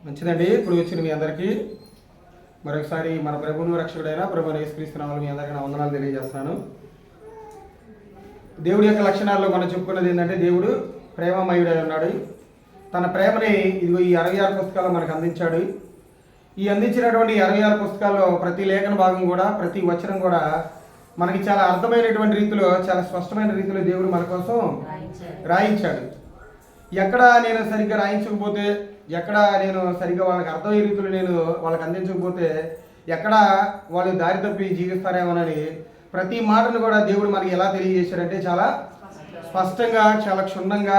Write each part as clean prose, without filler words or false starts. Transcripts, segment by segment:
మంచిదండి. ఇప్పుడు వచ్చిన మీ అందరికీ మరొకసారి మన ప్రభువును రక్షకుడైన ప్రభు యేసుక్రీస్తు నామములో మీ అందరికీ నా వందనాలు తెలియజేస్తున్నాను. దేవుడి యొక్క లక్షణాల్లో మనం చెప్పుకున్నది ఏంటంటే, దేవుడు ప్రేమమయుడై ఉన్నాడు. తన ప్రేమని ఇదిగో ఈ 66 పుస్తకాలు మనకు అందించాడు. ఈ అందించినటువంటి 66 పుస్తకాల్లో ప్రతి లేఖన భాగం కూడా, ప్రతి వచనం కూడా మనకి చాలా అర్థమైనటువంటి రీతిలో, చాలా స్పష్టమైన రీతిలో దేవుడు మన కోసం రాయించాడు. ఎక్కడ నేను సరిగ్గా రాయించకపోతే, ఎక్కడ నేను సరిగ్గా వాళ్ళకి అర్థమయ్యే రీతిలో నేను వాళ్ళకి అందించకపోతే, ఎక్కడ వాళ్ళు దారి తప్పి జీవిస్తారేమోనని ప్రతి మాటను కూడా దేవుడు మనకి ఎలా తెలియజేశాడంటే, చాలా స్పష్టంగా, చాలా క్షుణ్ణంగా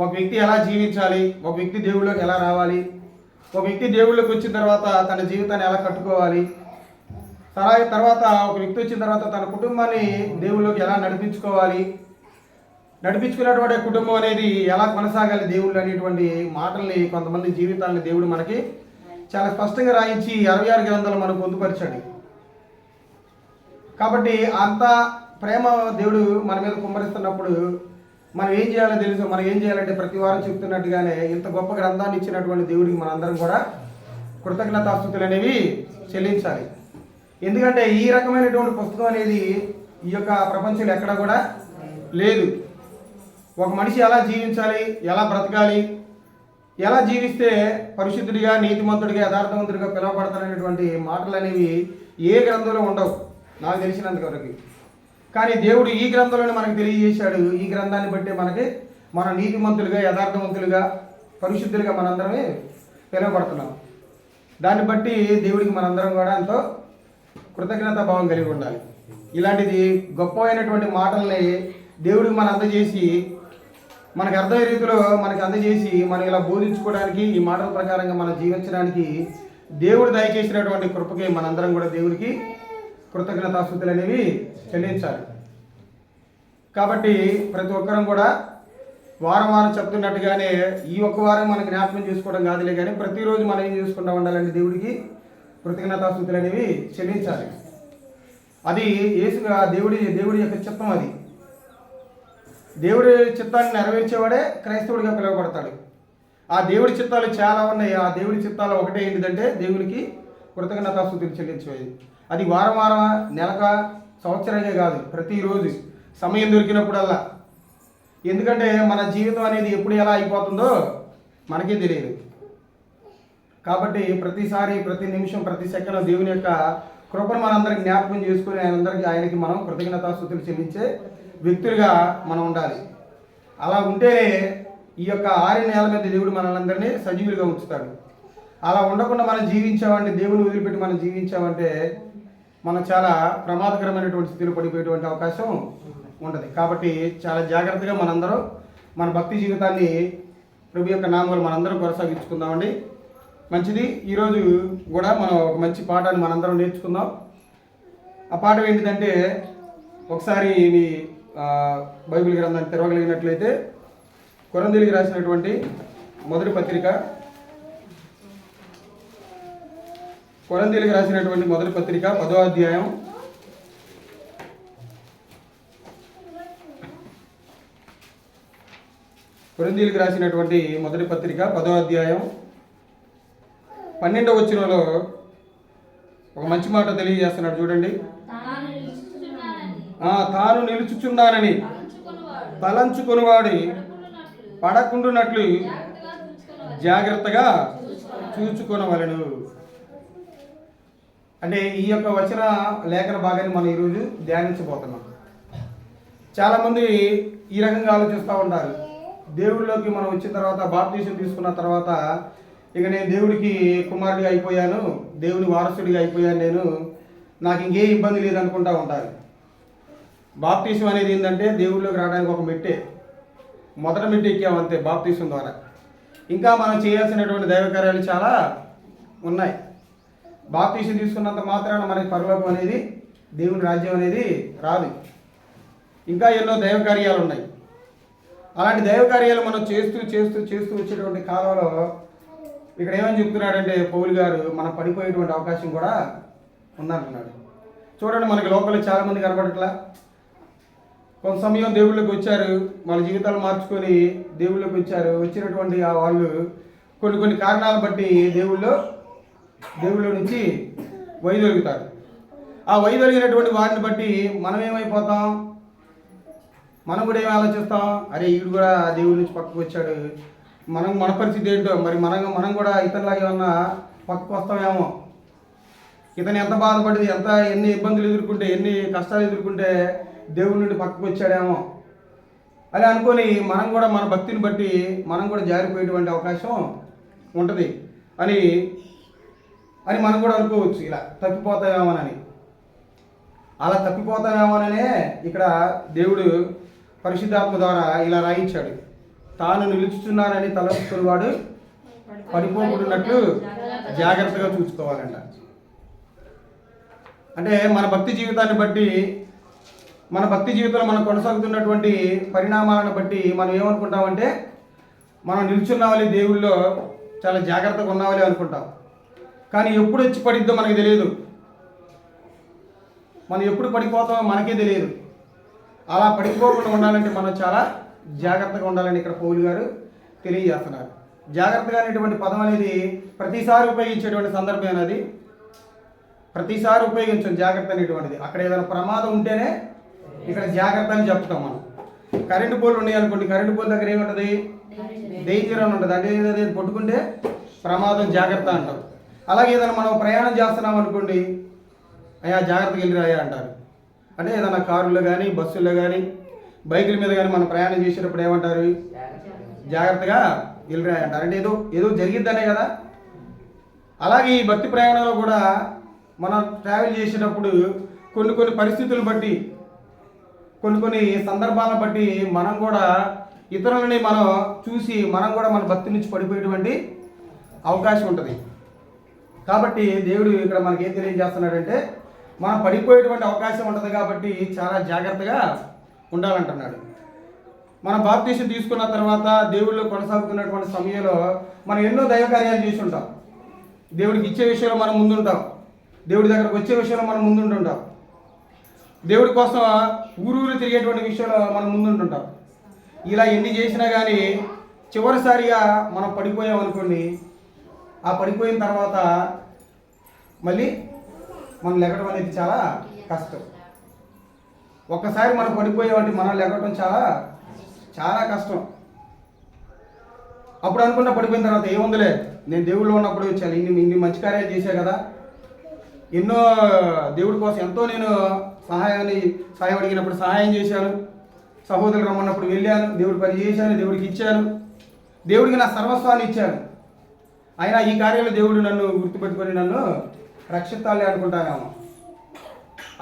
ఒక వ్యక్తి ఎలా జీవించాలి, ఒక వ్యక్తి దేవుళ్ళలోకి ఎలా రావాలి, ఒక వ్యక్తి దేవుళ్ళలోకి వచ్చిన తర్వాత తన జీవితాన్ని ఎలా కట్టుకోవాలి, తర్వాత ఒక వ్యక్తి వచ్చిన తర్వాత తన కుటుంబాన్ని దేవుళ్ళలోకి ఎలా నడిపించుకున్నటువంటి కుటుంబం అనేది ఎలా కొనసాగాలి దేవుళ్ళు అనేటువంటి మాటల్ని, కొంతమంది జీవితాలని దేవుడు మనకి చాలా స్పష్టంగా రాయించి 66 గ్రంథాలు మనకు పొందుపరిచాడు. కాబట్టి అంత ప్రేమ దేవుడు మన మీద కుమ్మరిస్తున్నప్పుడు మనం ఏం చేయాలో తెలుసు. మనం ఏం చేయాలంటే, ప్రతి వారం చెప్తున్నట్టుగానే ఇంత గొప్ప గ్రంథాన్ని ఇచ్చినటువంటి దేవుడికి మనందరం కూడా కృతజ్ఞతాస్తుతులు అనేవి చెల్లించాలి. ఎందుకంటే ఈ రకమైనటువంటి పుస్తకం అనేది ఈ యొక్క ప్రపంచంలో ఎక్కడ కూడా లేదు. ఒక మనిషి ఎలా జీవించాలి, ఎలా బ్రతకాలి, ఎలా జీవిస్తే పరిశుద్ధుడిగా, నీతిమంతుడిగా, యథార్థవంతుడిగా పిలువబడతాననేటువంటి మాటలు అనేవి ఏ గ్రంథంలో ఉండవు నాకు తెలిసినంత వరకు. కానీ దేవుడు ఈ గ్రంథంలోనే మనకు తెలియజేశాడు. ఈ గ్రంథాన్ని బట్టి మనకి మన నీతిమంతులుగా, యథార్థవంతులుగా, పరిశుద్ధులుగా మనందరమే పిలువబడుతున్నాం. దాన్ని బట్టి దేవుడికి మనందరం కూడా ఎంతో కృతజ్ఞతా భావం కలిగి ఉండాలి. ఇలాంటిది గొప్పమైనటువంటి మాటల్ని దేవుడికి మనం అందజేసి, మనకు అర్థమయ్యే రీతిలో మనకి అందజేసి, మనం ఇలా బోధించుకోవడానికి, ఈ మాటల ప్రకారంగా మనం జీవించడానికి దేవుడు దయచేసినటువంటి కృపకి మనందరం కూడా దేవుడికి కృతజ్ఞతాస్తుతులు అనేవి చెల్లించాలి. కాబట్టి ప్రతి ఒక్కరం కూడా వారం వారం చెప్తున్నట్టుగానే ఈ ఒక్క వారం మనకి జ్ఞాపకం చేసుకోవడం కాదులే, కానీ ప్రతిరోజు మనం ఏం చేసుకుంటూ ఉండాలంటే దేవుడికి కృతజ్ఞతాస్తుతులు అనేవి చెల్లించాలి. అది దేవుడి యొక్క చిత్తం. అది దేవుడి చిత్తాన్ని నెరవేర్చేవాడే క్రైస్తవుడిగా పిలువబడతాడు. ఆ దేవుడి చిత్తాలు చాలా ఉన్నాయి. ఆ దేవుడి చిత్తాలు ఒకటే ఏంటిదంటే, దేవుడికి కృతజ్ఞతాస్తుతులు చెల్లించేది. అది వారం వారం, నెలక, సంవత్సరంగా కాదు, ప్రతిరోజు సమయం దొరికినప్పుడల్లా. ఎందుకంటే మన జీవితం అనేది ఎప్పుడు ఎలా అయిపోతుందో మనకే తెలియదు. కాబట్టి ప్రతిసారి, ప్రతి నిమిషం, ప్రతి సెకండ్ దేవుని యొక్క కృపను మనందరికి జ్ఞాపకం చేసుకుని ఆయనకి మనం కృతజ్ఞతాస్తుతులు చెల్లించే వ్యక్తులుగా మనం ఉండాలి. అలా ఉంటేనే ఈ యొక్క 6 నెలల మీద దేవుడు మనల్ని సజీవులుగా ఉంచుతాడు. అలా ఉండకుండా మనం జీవించామంటే, దేవుని వదిలిపెట్టి మనం జీవించామంటే మనం చాలా ప్రమాదకరమైనటువంటి స్థితిలో పడిపోయేటువంటి అవకాశం ఉంటుంది. కాబట్టి చాలా జాగ్రత్తగా మనందరం మన భక్తి జీవితాన్ని ప్రభు యొక్క నామాలు మనందరం కొనసాగించుకుందామండి. మంచిది. ఈరోజు కూడా మనం ఒక మంచి పాఠాన్ని మనందరం నేర్చుకుందాం. ఆ పాఠం ఏంటిదంటే, ఒకసారి మీ బైబిల్ గ్రంథాన్ని తెరవగలిగినట్లయితే కొరింథీయులకు రాసినటువంటి మొదటి పత్రిక, కొరింథీయులకు రాసినటువంటి మొదటి పత్రిక 10వ అధ్యాయం 12వ వచనంలో ఒక మంచి మాట తెలియజేస్తున్నాడు. చూడండి. తాను నిలుచుచున్నానని తలంచుకొనివాడు పడకుండునట్లు జాగ్రత్తగా చూచుకొనవలెను. అంటే ఈ యొక్క వచన లేఖన భాగాన్ని మనం ఈరోజు ధ్యానించబోతున్నాం. చాలామంది ఈ రకంగా ఆలోచిస్తూ ఉంటారు. దేవుడిలోకి మనం వచ్చిన తర్వాత, బాప్తీసం తీసుకున్న తర్వాత, ఇక నేను దేవుడికి కుమారుడిగా అయిపోయాను, దేవుని వారసుడిగా అయిపోయాను, నాకు ఇంకే ఇబ్బంది లేదనుకుంటూ ఉంటారు. బాప్తీసం అనేది ఏంటంటే, దేవుడిలోకి రావడానికి ఒక మెట్టే. మొదటి మెట్టు ఎక్కామంతే బాప్తీసం ద్వారా. ఇంకా మనం చేయాల్సినటువంటి దైవ కార్యాలు చాలా ఉన్నాయి. బాప్తీసం తీసుకున్నంత మాత్రాన మనకి పరలోకం అనేది, దేవుని రాజ్యం అనేది రాదు. ఇంకా ఎన్నో దైవ కార్యాలు ఉన్నాయి. అలాంటి దైవ కార్యాలు మనం చేస్తూ వచ్చేటువంటి కాలంలో ఇక్కడ ఏమని చెప్తున్నాడంటే పౌలు గారు, మనం పడిపోయేటువంటి అవకాశం కూడా ఉందంటున్నాడు. చూడండి, మనకి లోపల చాలామంది కనబడట్లా. కొంత సమయం దేవుళ్ళకి వచ్చారు, వాళ్ళ జీవితాలు మార్చుకొని దేవుళ్ళకి వచ్చారు. వచ్చినటువంటి వాళ్ళు కొన్ని కొన్ని కారణాలు బట్టి దేవుళ్ళ నుంచి వైదొలుగుతారు. ఆ వైదొలిగినటువంటి వారిని బట్టి మనం ఏమైపోతాం, మనం కూడా ఏమి ఆలోచిస్తాం, అరే వీడు కూడా దేవుడి నుంచి పక్కకు వచ్చాడు, మన పరిస్థితి ఏంటో, మరి మనం కూడా ఇతరులాగా ఏమన్నా పక్కకు వస్తామేమో, ఇతను ఎంత బాధపడింది, ఎన్ని ఇబ్బందులు ఎదుర్కొంటే, ఎన్ని కష్టాలు ఎదుర్కొంటే దేవుడి నుండి పక్కకు వచ్చాడేమో అని అనుకొని మనం కూడా మన భక్తిని బట్టి మనం కూడా జారిపోయేటువంటి అవకాశం ఉంటుంది అని మనం కూడా అనుకోవచ్చు. ఇలా తప్పిపోతామేమోనని, అలా తప్పిపోతామేమోననే ఇక్కడ దేవుడు పరిశుద్ధాత్మ ద్వారా ఇలా రాయించాడు. తాను నిలుచుతున్నానని తలపుకున్నవాడు పడిపోకున్నట్లు జాగ్రత్తగా చూసుకోవాలంట. అంటే మన భక్తి జీవితాన్ని బట్టి, మన భక్తి జీవితంలో మనం కొనసాగుతున్నటువంటి పరిణామాలను బట్టి మనం ఏమనుకుంటామంటే, మనం నిల్చున్నావాలి దేవుళ్ళో, చాలా జాగ్రత్తగా ఉన్నావాలి అనుకుంటాం. కానీ ఎప్పుడు వచ్చి పడిద్దో మనకి తెలియదు, మనం ఎప్పుడు పడిపోతామో మనకే తెలియదు. అలా పడిపోకుండా ఉండాలంటే మనం చాలా జాగ్రత్తగా ఉండాలని ఇక్కడ పౌలు గారు తెలియజేస్తున్నారు. జాగ్రత్తగా అనేటువంటి పదం అనేది ప్రతిసారి ఉపయోగించేటువంటి సందర్భం అనేది, ప్రతిసారి ఉపయోగించాం జాగ్రత్త అనేటువంటిది. అక్కడ ఏదైనా ప్రమాదం ఉంటేనే ఇక్కడ జాగ్రత్త అని చెప్తాం మనం. కరెంటు పోల్ ఉన్నాయి అనుకోండి, కరెంటు పోల్ దగ్గర ఏముంటుంది, డేంజర్ అని ఉంటుంది, అంటే ఏదైతే పట్టుకుంటే ప్రమాదం, జాగ్రత్త అంటాం. అలాగే ఏదైనా మనం ప్రయాణం చేస్తున్నాం అనుకోండి, అయ్యా జాగ్రత్తగా వెళ్ళిరాయా అంటారు. అంటే ఏదైనా కారులో కానీ, బస్సుల్లో కానీ, బైకుల మీద కానీ మనం ప్రయాణం చేసేటప్పుడు ఏమంటారు, జాగ్రత్తగా వెళ్ళిరాయా అంటారు. అంటే ఏదో జరిగిద్దనే కదా. అలాగే ఈ భక్తి ప్రయాణంలో కూడా మనం ట్రావెల్ చేసేటప్పుడు కొన్ని పరిస్థితులు బట్టి, కొన్ని సందర్భాలను బట్టి మనం కూడా ఇతరులని మనం చూసి మనం కూడా మన భక్తి నుంచి పడిపోయేటువంటి అవకాశం ఉంటుంది. కాబట్టి దేవుడు ఇక్కడ మనకి ఏం తెలియజేస్తున్నాడంటే, మనం పడిపోయేటువంటి అవకాశం ఉంటుంది కాబట్టి చాలా జాగ్రత్తగా ఉండాలంటున్నాడు. మనం బాప్తీసం తీసుకున్న తర్వాత దేవుళ్ళు కొనసాగుతున్నటువంటి సమయంలో మనం ఎన్నో దైవ కార్యాలు చేసి ఉంటాం. దేవుడికి ఇచ్చే విషయంలో మనం ముందుంటాం, దేవుడి దగ్గరకు వచ్చే విషయంలో మనం ముందుంటుంటాం, దేవుడి కోసం ఊరూరు తిరిగేటువంటి విషయంలో మనం ముందుంటుంటాం. ఇలా ఎన్ని చేసినా కానీ చివరిసారిగా మనం పడిపోయాం అనుకోండి, ఆ పడిపోయిన తర్వాత మళ్ళీ మనం లెగడం అనేది చాలా కష్టం. ఒక్కసారి మనం పడిపోయామంటే మనం లెగడం చాలా చాలా కష్టం. అప్పుడు అనుకున్న పడిపోయిన తర్వాత ఏముందిలే, నేను దేవుళ్ళు ఉన్నప్పుడు చాలా ఇన్ని మంచి కార్యాలు చేశా కదా, ఎన్నో దేవుడి కోసం ఎంతో నేను సహాయం అడిగినప్పుడు సహాయం చేశాను, సహోదరులు రమ్మన్నప్పుడు వెళ్ళాను, దేవుడి పని చేశాను, దేవుడికి ఇచ్చాను, దేవుడికి నా సర్వస్వాన్ని ఇచ్చాను, అయినా ఈ కార్యాలు దేవుడు నన్ను గుర్తుపెట్టుకొని నన్ను రక్షిస్తాలే అనుకుంటానేమో.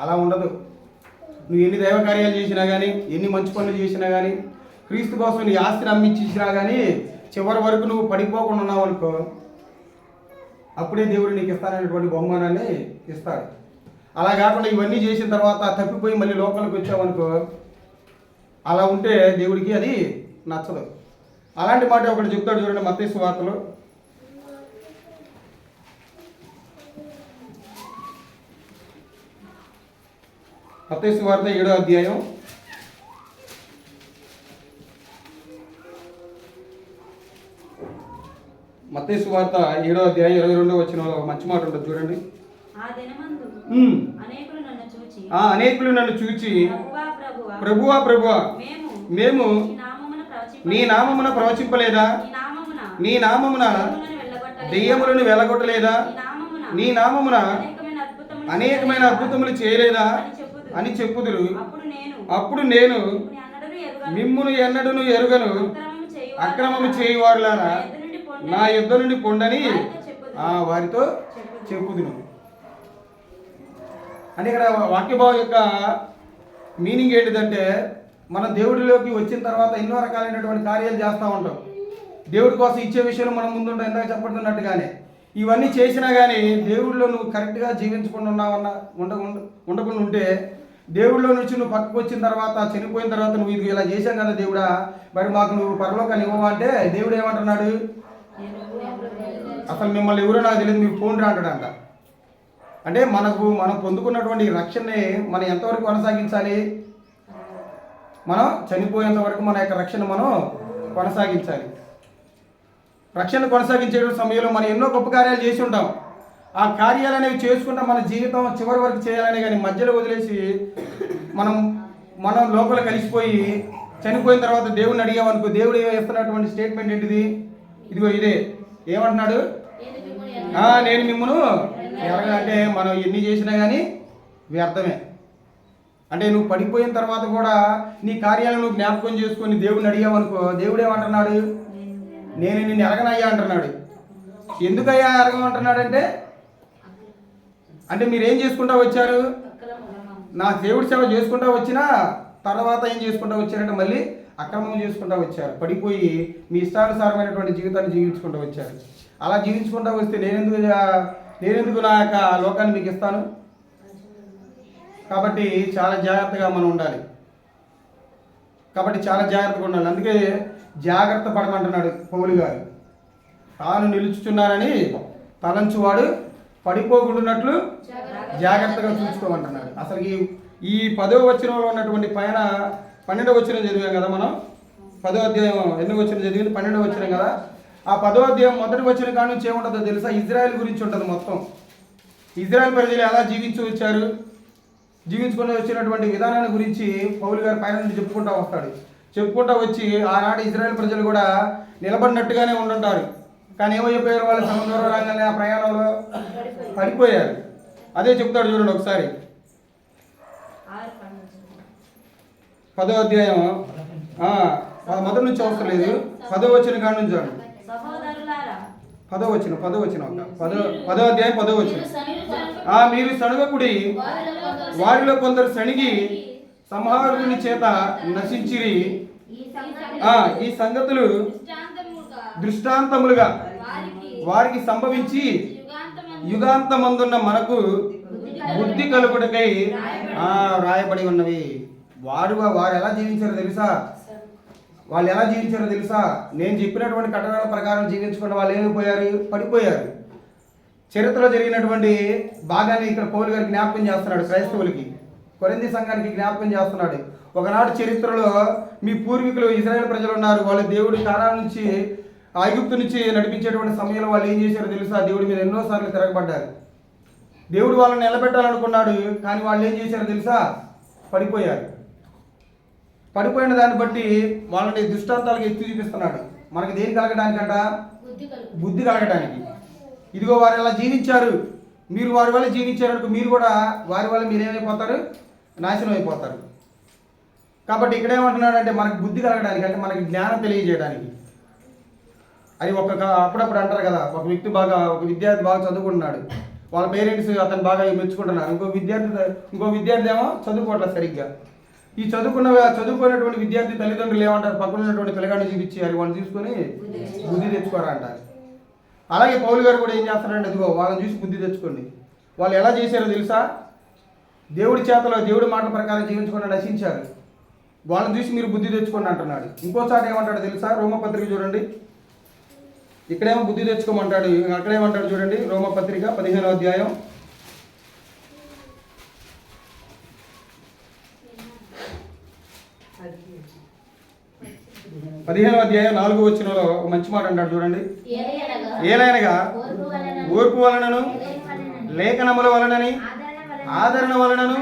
అలా ఉండదు. నువ్వు ఎన్ని దైవ కార్యాలు చేసినా కానీ, ఎన్ని మంచి పనులు చేసినా కానీ, క్రీస్తు కోసం నీ ఆస్తిని అమ్మిచ్చిచ్చినా కానీ చివరి వరకు నువ్వు పడిపోకుండా ఉన్నావు అనుకో, అప్పుడే దేవుడు నీకు ఇస్తాననేటువంటి బహుమానాన్ని ఇస్తాడు. అలా కాకుండా ఇవన్నీ చేసిన తర్వాత తప్పిపోయి మళ్ళీ లోపలికి వచ్చావనుకో, అలా ఉంటే దేవుడికి అది నచ్చదు. అలాంటి మాట ఒకటి చెప్తాడు చూడండి, మత్తయి సువార్తలో. మత్తయి సువార్త 7వ అధ్యాయం 22వ వచనంలో మంచి మాట ఉంటుంది చూడండి. అనేకులు నన్ను చూచి ప్రభువా ప్రభువా మేము నీ నామమున ప్రవచింపలేదా, నీ నామమున దెయ్యములను వెళ్ళగొట్టలేదా, నీ నామమున అనేకమైన అద్భుతములు చేయలేదా అని చెప్పుదురు. అప్పుడు నేను మిమ్మును ఎన్నడూను ఎరుగను, అక్రమము చేయువారులారా నా యుద్ధ నుండి పొండని వారితో చెప్పుదును. అంటే ఇక్కడ వాక్యభావం యొక్క మీనింగ్ ఏంటిదంటే, మన దేవుడిలోకి వచ్చిన తర్వాత ఎన్నో రకాలైనటువంటి కార్యాలు చేస్తూ ఉంటాం. దేవుడి కోసం ఇచ్చే విషయంలో మనం ముందుంటాం, ఇందాక చెప్పడుతున్నట్టుగానే. ఇవన్నీ చేసినా కానీ దేవుడిలో నువ్వు కరెక్ట్గా జీవించకుండా ఉండకుండా ఉంటే, దేవుడిలో నుంచి నువ్వు పక్కకు వచ్చిన తర్వాత, చనిపోయిన తర్వాత నువ్వు ఇది ఇలా చేశాం కదా దేవుడా, మరి మాకు నువ్వు పరలోకాన్ని ఇవ్వవా అంటే దేవుడు ఏమంటున్నాడు, అసలు మిమ్మల్ని ఎవరో నాకు తెలియదు, మీరు ఫోన్ రాంటాడంట. అంటే మనం పొందుకున్నటువంటి రక్షణని మనం ఎంతవరకు కొనసాగించాలి, మనం చనిపోయేంత వరకు మన యొక్క రక్షణ మనం కొనసాగించాలి. రక్షణ కొనసాగించే సమయంలో మనం ఎన్నో గొప్ప కార్యాలు చేసి ఉంటాం. ఆ కార్యాలు అనేవి చేసుకుంటా మన జీవితం చివరి వరకు చేయాలనే, కానీ మధ్యలో వదిలేసి మనం లోపల కలిసిపోయి చనిపోయిన తర్వాత దేవుడిని అడిగామనుకో, దేవుడు ఇస్తున్నటువంటి స్టేట్మెంట్ ఏంటిది? ఇదిగో ఇదే. ఏమంటున్నాడు? నేను మిమ్మల్ని ఎరగనంటే మనం ఎన్ని చేసినా కానీ వ్యర్థమే. అంటే నువ్వు పడిపోయిన తర్వాత కూడా నీ కార్యాలను నువ్వు జ్ఞాపకం చేసుకొని దేవుడిని అడిగావనుకో, దేవుడు ఏమంటున్నాడు? నేను నిన్ను ఎరగనయ్యా అంటున్నాడు. ఎందుకయ్యా ఎరగమంటున్నాడంటే, అంటే మీరేం చేసుకుంటా వచ్చారు? నా దేవుడి సేవ చేసుకుంటా వచ్చినా తర్వాత ఏం చేసుకుంటా వచ్చారంటే మళ్ళీ అక్రమం చేసుకుంటా వచ్చారు. పడిపోయి మీ ఇష్టానుసారమైనటువంటి జీవితాన్ని జీవించుకుంటూ వచ్చారు. అలా జీవించుకుంటా వస్తే నేనెందుకు నా యొక్క లోకాన్ని మీకు ఇస్తాను? కాబట్టి చాలా జాగ్రత్తగా మనం ఉండాలి. అందుకే జాగ్రత్త పడమంటున్నాడు పౌలు గారు. తాను నిలుచుచున్నానని తలంచువాడు పడిపోకుండాన్నట్లు జాగ్రత్తగా చూసుకోమంటున్నాడు. అసలు ఈ 10వ వచనంలో ఉన్నటువంటి పైన 12వ వచనం చదివాం కదా మనం. 10వ అధ్యాయం ఎన్నో వచనం చదివింది? 12వ వచనం కదా. ఆ 10వ అధ్యాయం మొదటి వచనం కాడ నుంచి ఏముంటుందో తెలుసా? ఇజ్రాయెల్ గురించి ఉంటుంది మొత్తం. ఇజ్రాయెల్ ప్రజలు ఎలా జీవించుకుని వచ్చినటువంటి విధానాన్ని గురించి పౌలు గారు పైన నుండి చెప్పుకుంటా వచ్చి ఆనాటి ఇజ్రాయెల్ ప్రజలు కూడా నిలబడినట్టుగానే ఉండుంటారు. కానీ ఏమైపోయారు? వాళ్ళు సముద్ర రంగానే ఆ ప్రయాణంలో పడిపోయారు. అదే చెప్తాడు చూడండి ఒకసారి. 10వ అధ్యాయం మొదటి నుంచి అవసరం లేదు, 10వ వచనం కాడ నుంచి చూడండి. 10వ వచనం 10వ అధ్యాయం 10వ వచనం. మీరు సణుగకుడి, వారిలో కొందరు సణిగి సంహారుని చేత నశించిరి. ఈ సంగతులు దృష్టాంతములుగా వారికి సంభవించి యుగాంతమందున్న మనకు బుద్ధి కలుగుటకై రాయబడి ఉన్నవి. వారు ఎలా జీవించారో తెలుసా? నేను చెప్పినటువంటి కట్టడాల ప్రకారం జీవించుకున్న వాళ్ళు ఏమైపోయారు? పడిపోయారు. చరిత్రలో జరిగినటువంటి భాగాన్ని ఇక్కడ పౌలు గారు జ్ఞాపకం చేస్తున్నాడు. క్రైస్తవులకి, కొరింథీ సంఘానికి జ్ఞాపకం చేస్తున్నాడు. ఒకనాటి చరిత్రలో మీ పూర్వీకులు ఇజ్రాయెల్ ప్రజలు ఉన్నారు. వాళ్ళు దేవుడి కారాల నుంచి, ఐగుప్తు నుంచి నడిపించేటువంటి సమయంలో వాళ్ళు ఏం చేశారో తెలుసా? దేవుడి మీద ఎన్నోసార్లు తిరగబడ్డారు. దేవుడు వాళ్ళని నిలబెట్టాలనుకున్నాడు, కానీ వాళ్ళు ఏం చేశారో తెలుసా? పడిపోయిన దాన్ని బట్టి వాళ్ళని దృష్టాంతాలకు ఎత్తి చూపిస్తున్నాడు. మనకి దేని కలగడానికంట? బుద్ధి కలగడానికి. ఇదిగో వారు ఎలా జీవించారు, మీరు వారి వల్ల జీవించారనుకో, మీరు కూడా వారి వల్ల మీరేమైపోతారు? నాశనం అయిపోతారు. కాబట్టి ఇక్కడ ఏమంటున్నాడంటే మనకు బుద్ధి కలగడానికి, అంటే మనకి జ్ఞానం తెలియజేయడానికి. అది అప్పుడప్పుడు అంటారు కదా, ఒక విద్యార్థి బాగా చదువుకుంటున్నాడు, వాళ్ళ పేరెంట్స్ అతను బాగా మెచ్చుకుంటున్నారు. ఇంకో విద్యార్థి ఏమో చదువుకోవట్లేదు సరిగ్గా. ఈ చదువుకున్నటువంటి విద్యార్థి తల్లిదండ్రులు ఏమంటారు? పక్కన ఉన్నటువంటి పిల్లగాడిని చూపించారు, వాళ్ళు తీసుకొని బుద్ధి తెచ్చుకోరా అంటారు. అలాగే పౌలు గారు కూడా ఏం చేస్తారంటే, ఇదిగో వాళ్ళని చూసి బుద్ధి తెచ్చుకోండి. వాళ్ళు ఎలా చేశారో తెలుసా? దేవుడి చేతలో దేవుడి మాటల ప్రకారం జీవించకుండా నశించారు. వాళ్ళని చూసి మీరు బుద్ధి తెచ్చుకోండి అంటున్నాడు. ఇంకోసారి ఏమంటాడు తెలుసా? రోమపత్రిక చూడండి. ఇక్కడేమో బుద్ధి తెచ్చుకోమంటాడు, అక్కడేమంటాడు చూడండి. రోమపత్రిక 15వ అధ్యాయం 4వ వచనంలో ఒక మంచి మాట అంటాడు చూడండి. ఏలైనగా ఓర్పు వలనను లేఖనముల వలనని ఆదరణ వలనను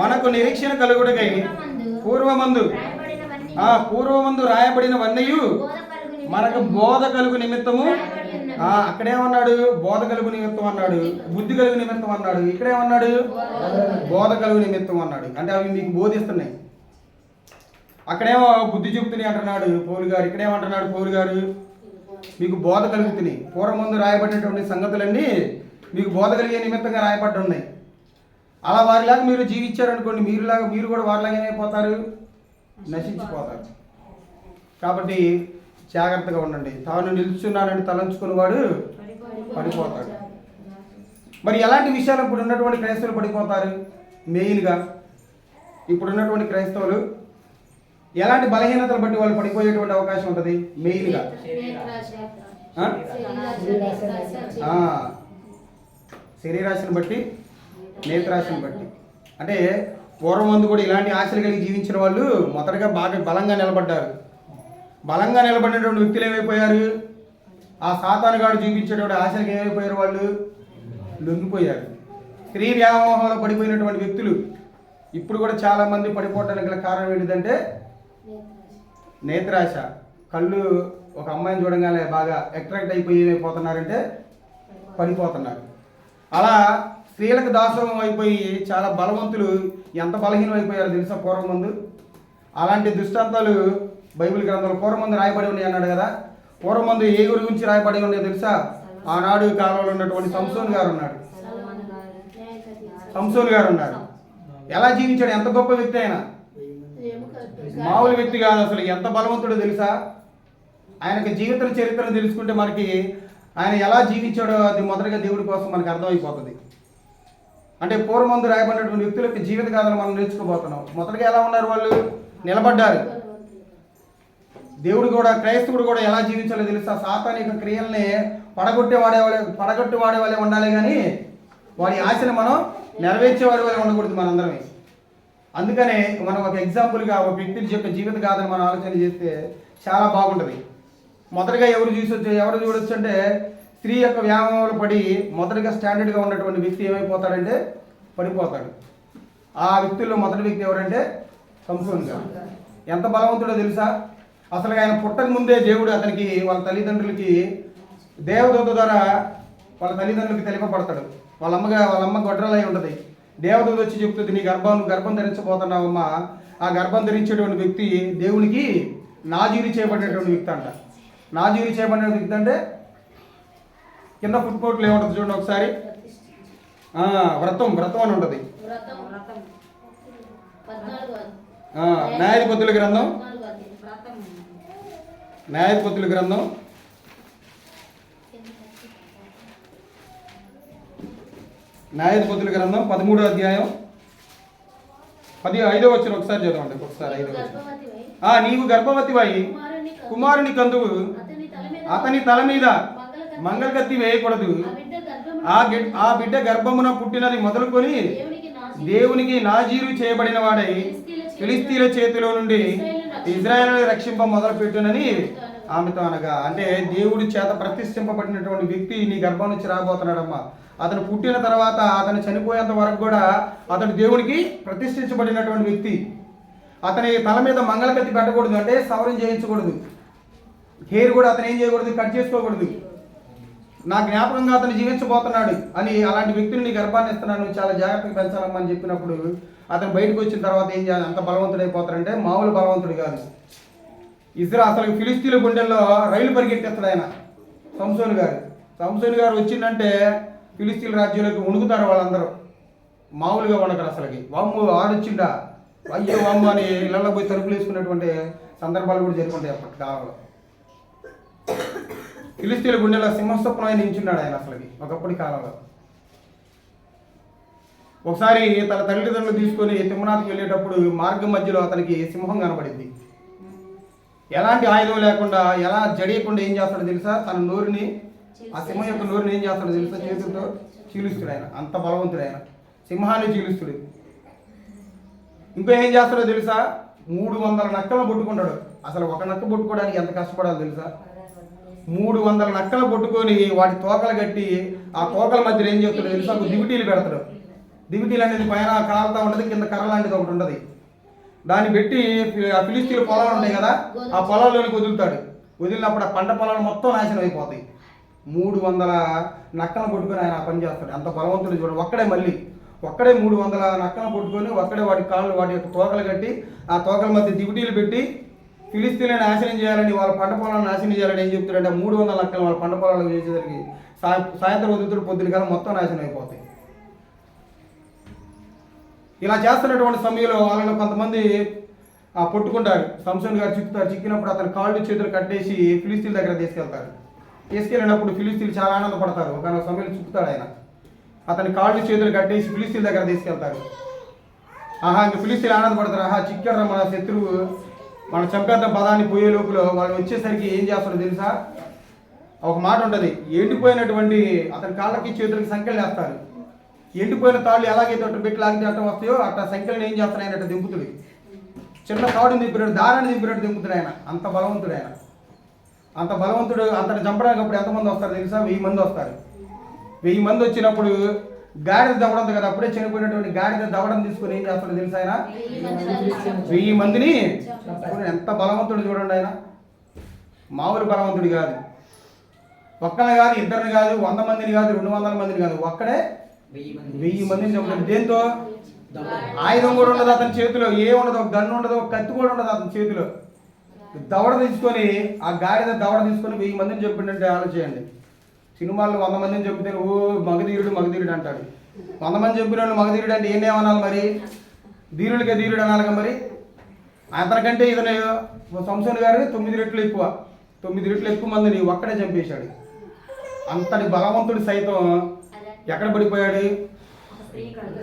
మనకు నిరీక్షణ కలుగుటకై పూర్వమందు రాయబడినవన్నయు మనకు బోధ కలుగు నిమిత్తము. అక్కడేమన్నాడు? బోధ కలుగు నిమిత్తం అన్నాడు, బుద్ధి కలుగు నిమిత్తం అన్నాడు. ఇక్కడేమన్నాడు? బోధ కలుగు నిమిత్తం అన్నాడు. అంటే అవి మీకు బోధిస్తున్నాయి. అక్కడేమో బుద్ధి చెబుతున్నాయి అంటున్నాడు పౌలు గారు. ఇక్కడేమంటున్నాడు పౌలు గారు? మీకు బోధ కలుగుతున్నాయి. పూర్వమందు రాయబడినటువంటి సంగతులన్నీ మీకు బోధ కలిగే నిమిత్తంగా రాయబడి ఉన్నాయి. అలా వారిలాగా మీరు జీవించారనుకోండి, మీరు కూడా వారిలాగా ఏమైపోతారు? నశించిపోతారు. కాబట్టి జాగ్రత్తగా ఉండండి. తాను నిలుచున్నానని తలంచుకునేవాడు పడిపోతాడు. మరి ఎలాంటి విషయాలు ఇప్పుడు ఉన్నటువంటి క్రైస్తవులు పడిపోతారు? మెయిన్గా ఇప్పుడున్నటువంటి క్రైస్తవులు ఎలాంటి బలహీనతలు బట్టి వాళ్ళు పడిపోయేటువంటి అవకాశం ఉంటుంది? మెయిన్గా శరీరాశిని బట్టి, నేత్రాశిని బట్టి. అంటే పూర్వమందు కూడా ఇలాంటి ఆశలు కలిగి జీవించిన వాళ్ళు మొదటగా బాగా బలంగా నిలబడ్డారు. బలంగా నిలబడినటువంటి వ్యక్తులు ఏమైపోయారు? ఆ సాతానుగాడు చూపించేటువంటి ఆశలకు ఏమైపోయారు? వాళ్ళు లొంగిపోయారు. స్త్రీ వ్యామోహంలో పడిపోయినటువంటి వ్యక్తులు ఇప్పుడు కూడా చాలామంది పడిపోవడానికి గల కారణం ఏంటిదంటే నేత్రాశ. కళ్ళు ఒక అమ్మాయిని చూడగానే బాగా అట్రాక్ట్ అయిపోయి ఏమైపోతున్నారంటే పడిపోతున్నారు. అలా స్త్రీలకు దాసోహం అయిపోయి చాలా బలవంతులు ఎంత బలహీనం అయిపోయారో తెలుసా పూర్వం ముందు. అలాంటి దృష్టాంతాలు బైబిల్ గ్రంథంలో పూర్వం ముందు రాయబడి ఉన్నాయి అన్నాడు కదా. పూర్వం ముందు ఏ గురించి రాయబడి ఉన్నాయి తెలుసా? ఆనాడు కాలంలో ఉన్నటువంటి సంసోన్ గారు ఉన్నాడు. సంసోన్ గారు ఉన్నారు. ఎలా జీవించాడు? ఎంత గొప్ప వ్యక్తి అయినా, మామూలు వ్యక్తి కాదు అసలు. ఎంత బలవంతుడో తెలుసా? ఆయనకు జీవిత చరిత్రను తెలుసుకుంటే మనకి ఆయన ఎలా జీవించాడో అది మొదటిగా దేవుడి కోసం మనకు అర్థమైపోతుంది. అంటే పూర్వమందు రాయబడినటువంటి వ్యక్తుల యొక్క జీవిత గాథను మనం నేర్చుకోబోతున్నాం. మొదటగా ఎలా ఉన్నారు? వాళ్ళు నిలబడ్డారు. దేవుడు కూడా, క్రైస్తవుడు కూడా ఎలా జీవించాలో తెలుసా? సాతానిక క్రియల్ని పడగొట్టి వాడే వాళ్ళే ఉండాలి, కానీ వాడి ఆశను మనం నెరవేర్చే వాడి వాళ్ళే ఉండకూడదు మనందరమే. అందుకనే మనం ఒక ఎగ్జాంపుల్గా ఒక వ్యక్తి యొక్క జీవిత గాథను మనం ఆలోచన చేస్తే చాలా బాగుంటుంది. మొదటగా ఎవరు చూడొచ్చు అంటే స్త్రీ యొక్క వ్యామోహంలో పడి మొదటిగా స్టాండర్డ్గా ఉన్నటువంటి వ్యక్తి ఏమైపోతాడంటే పడిపోతాడు. ఆ వ్యక్తుల్లో మొదటి వ్యక్తి ఎవరంటే సంసోన్ గారు. ఎంత బలవంతుడో తెలుసా? అసలు ఆయన పుట్టక ముందే దేవుడు అతనికి వాళ్ళ తల్లిదండ్రులకి దేవదూత ద్వారా వాళ్ళ తల్లిదండ్రులకి తెలియపడతాడు. వాళ్ళ అమ్మ గొడ్రలై ఉంటుంది. దేవదూత వచ్చి చెప్తుంది, నీ గర్భం ధరించబోతున్నావమ్మా. ఆ గర్భం ధరించేటువంటి వ్యక్తి దేవునికి నాజీరు చేయబడినటువంటి వ్యక్తి అంట. నాజీరు చేయబడిన వ్యక్తి అంటే కింద ఫుట్ కోర్టులో ఏముంటుంది చూడండి ఒకసారి. వ్రతం అని ఉంటుంది. న్యాయాధిపతుల గ్రంథం 13వ అధ్యాయం 15వ వచనం ఒకసారి చదవండి. ఒకసారి 5వ వచనం. నీవు గర్భవతివై కుమారుని కందువు, అతని తల మీద మంగళకత్తి వేయకూడదు. ఆ బిడ్డ గర్భమున పుట్టినది మొదలుకొని దేవునికి నాజీరు చేయబడిన వాడై ఫిలిస్తీన్ల చేతిలో నుండి ఇజ్రాయేలును రక్షింప మొదలుపెట్టునని ఆమెతో అనగా. అంటే దేవుడి చేత ప్రతిష్ఠింపబడినటువంటి వ్యక్తి నీ గర్భం నుంచి రాబోతున్నాడమ్మా. అతను పుట్టిన తర్వాత అతను చనిపోయేంత వరకు కూడా అతడు దేవునికి ప్రతిష్ఠించబడినటువంటి వ్యక్తి. అతని తల మీద మంగళకత్తి పెట్టకూడదు, అంటే సవరం చేయించకూడదు. హెయిర్ కూడా అతను ఏం చేయకూడదు, కట్ చేసుకోకూడదు. నా జ్ఞాపకంగా అతను జీవించబోతున్నాడు అని అలాంటి వ్యక్తిని నీ గర్భాన్ని ఇస్తున్నాను, చాలా జాగ్రత్తగా పెంచాలమ్మా అని చెప్పినప్పుడు అతను బయటకు వచ్చిన తర్వాత ఏం చేయాలి? అంత బలవంతుడైపోతాడంటే మామూలు బలవంతుడు కాదు. అసలు ఫిలిస్తీన్ల గుండెల్లో రైలు పరిగెట్టేస్తాడు ఆయన సంసోన్ గారు వచ్చిందంటే ఫిలిస్తీన్ల రాజ్యంలోకి వణుకుతారు వాళ్ళందరూ. మామూలుగా వణకరు అసలుకి. వామ్ము ఆడొచ్చిండా, అయ్యో వామ్ము అని ఇళ్లలో పోయి తలుపులు వేసుకున్నటువంటి సందర్భాలు కూడా జరుగుతుంటాయి అప్పటి కాలంలో. ఫిలిస్తీన్ల గుండెలో సింహస్వప్నం ఆయన నించున్నాడు ఆయన అసలుకి ఒకప్పటి కాలంలో. ఒకసారి తన తల్లిదండ్రులు తీసుకొని తిమ్మనాథ్కి వెళ్ళేటప్పుడు మార్గం మధ్యలో అతనికి సింహం కనబడింది. ఎలాంటి ఆయుధం లేకుండా, ఎలా జడియకుండా ఏం చేస్తాడో తెలుసా? తన నోరుని, ఆ సింహం యొక్క నోరుని ఏం చేస్తాడో తెలుసా? చేతులతో చీలుస్తుడు ఆయన. అంత బలవంతుడు ఆయన, సింహాన్ని చీలుస్తుడు. ఇంకో ఏం చేస్తాడో తెలుసా? 300 నక్కలను పట్టుకుంటాడు. అసలు ఒక నక్క పట్టుకోవడానికి ఎంత కష్టపడాలో తెలుసా? 300 నక్కలు పట్టుకొని వాటి తోకలు కట్టి ఆ తోకల మధ్యలో ఏం చేస్తాడో తెలుసా? దివిటీలు పెడతాడు. దివిటీలు అనేది పైన కాలుతా ఉంటుంది, కింద కర్ర లాంటిది ఒకటి ఉంటుంది. దాన్ని పెట్టి ఆ ఫిలిస్తీన్ల పొలాలు ఉంటాయి కదా, ఆ పొలాల్లోనికి వదులుతాడు. వదిలినప్పుడు ఆ పంట పొలాలు మొత్తం నాశనం అయిపోతాయి. 300 నక్కలను పట్టుకొని ఆయన ఆ పని చేస్తాడు. అంత బలవంతుడు చూడండి. ఒక్కడే 300 నక్కలను పట్టుకొని ఒక్కడే వాటి కాళ్ళు, వాటి యొక్క తోకలు కట్టి ఆ తోకల మధ్య దివిటీలు పెట్టి ఫిలిస్తీన్లను నాశనం చేయాలని, వాళ్ళ పంట పొలాలను నాశనం చేయాలని ఏం చెప్తాడంటే 300 నక్కలు వాళ్ళ పంట పొలాలు చేసేసరికి సాయంత్రం వదులుతాడు, పొద్దున కాలం మొత్తం నాశనం అయిపోతాయి. ఇలా చేస్తున్నటువంటి సమయంలో వాళ్ళలో కొంతమంది పట్టుకుంటారు. సంసోన్ గారు చిక్కినప్పుడు అతని కాళ్ళు చేతులు కట్టేసి ఫిలిస్తీన్ల దగ్గర తీసుకెళ్ళినప్పుడు ఫిలిస్తీన్లు చాలా ఆనందపడతారు. ఒక సమయంలో చుక్కుతాడు ఆయన. అతని కాళ్ళు చేతులు కట్టేసి ఫిలిస్తీన్ల దగ్గర తీసుకెళ్తారు. ఇంకా ఫిలిస్తీన్లు ఆనందపడతారు. చిక్కారు మన శత్రువు, మన చంపేద్దాం పదాన్ని పోయే లోపల వాళ్ళు వచ్చేసరికి ఏం చేస్తారో తెలుసా? ఒక మాట ఉంటుంది, ఎండిపోయినటువంటి అతని కాళ్ళకి చేతులకి సంఖ్యలు వేస్తారు. ఎండిపోయిన తాళ్ళు ఎలాగైతే అట్లా పెట్టి లాగితే అట్ట వస్తాయో అట్లా సంఖ్యలను ఏం చేస్తాడు ఆయన? అట్లా దింపుతుడు. చిన్న తాడుని దింపినాడు, దారాన్ని దింపినట్టు దింపుతుడు ఆయన. అంత బలవంతుడు ఆయన. అంత బలవంతుడు అంతని చంపడానికి అప్పుడు ఎంతమంది వస్తారు తెలుసా? 1000 మంది వస్తారు. 1000 మంది వచ్చినప్పుడు గాడిద దవడం కదా, అప్పుడే చనిపోయినటువంటి గాడిద దవడం తీసుకుని ఏం చేస్తాడు తెలుసా? ఆయన 1000 మందిని ఎంత బలవంతుడు చూడండి. ఆయన మామూలు బలవంతుడు కాదు. ఒక్కని కాదు, ఇద్దరిని కాదు, 100 మందిని కాదు, 200 మందిని కాదు, ఒక్కడే 1000 మందిని చంపుతాడు. దేంతో? ఆయుధం కూడా ఉండదు అతని చేతిలో, ఉండదు, గన్ను ఉండదు, కత్తి కూడా ఉండదు అతని చేతిలో. దవడ తీసుకొని ఆ గాడిద దవడ తీసుకొని 1000 మందిని చెప్పిండంటే ఆలోచించండి. సినిమాల్లో 100 మందిని చెప్తే ఓ మగధీరుడు అంటాడు. 100 మంది చెప్పిన వాళ్ళు మగధీరుడు అంటే ఏమనాలి మరి? ధీరుడికే ధీరుడు అనాలిగా మరి. అతనికంటే ఇతను సంసోను గారు 9 రెట్లు ఎక్కువ, 9 రెట్లు ఎక్కువ మందిని ఒక్కడే చంపేశాడు. అంతటి బలవంతుడు సైతం ఎక్కడ పడిపోయాడు?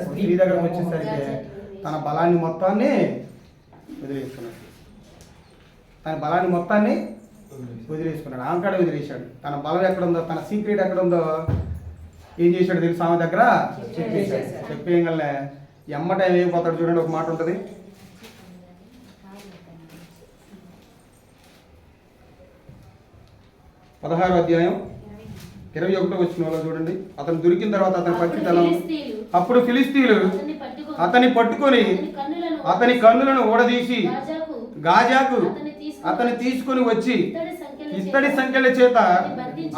స్త్రీ దగ్గరకు వచ్చేసరికి తన బలాన్ని మొత్తాన్ని వదిలేసుకున్నాడు. ఆమెకాడ వదిలేశాడు. తన బలం ఎక్కడుందో, తన సీక్రెట్ ఎక్కడుందో ఏం చేశాడు తెలుసు? ఆమె దగ్గర చెప్పేశాడు. చెప్పేయగలనే ఎమ్మట ఏమైపోతాడు చూడండి. ఒక మాట ఉంటుంది, 16వ అధ్యాయం 21వ వచనంలో చూడండి. అతను దొరికిన తర్వాత అతని పరిస్థితి ఎలా ఉంది? అప్పుడు ఫిలిస్తీయులు అతన్ని పట్టుకొని అతని కన్నులను ఊడదీసి గాజాకు అతన్ని తీసుకుని వచ్చి ఇత్తడి సంఖ్యల చేత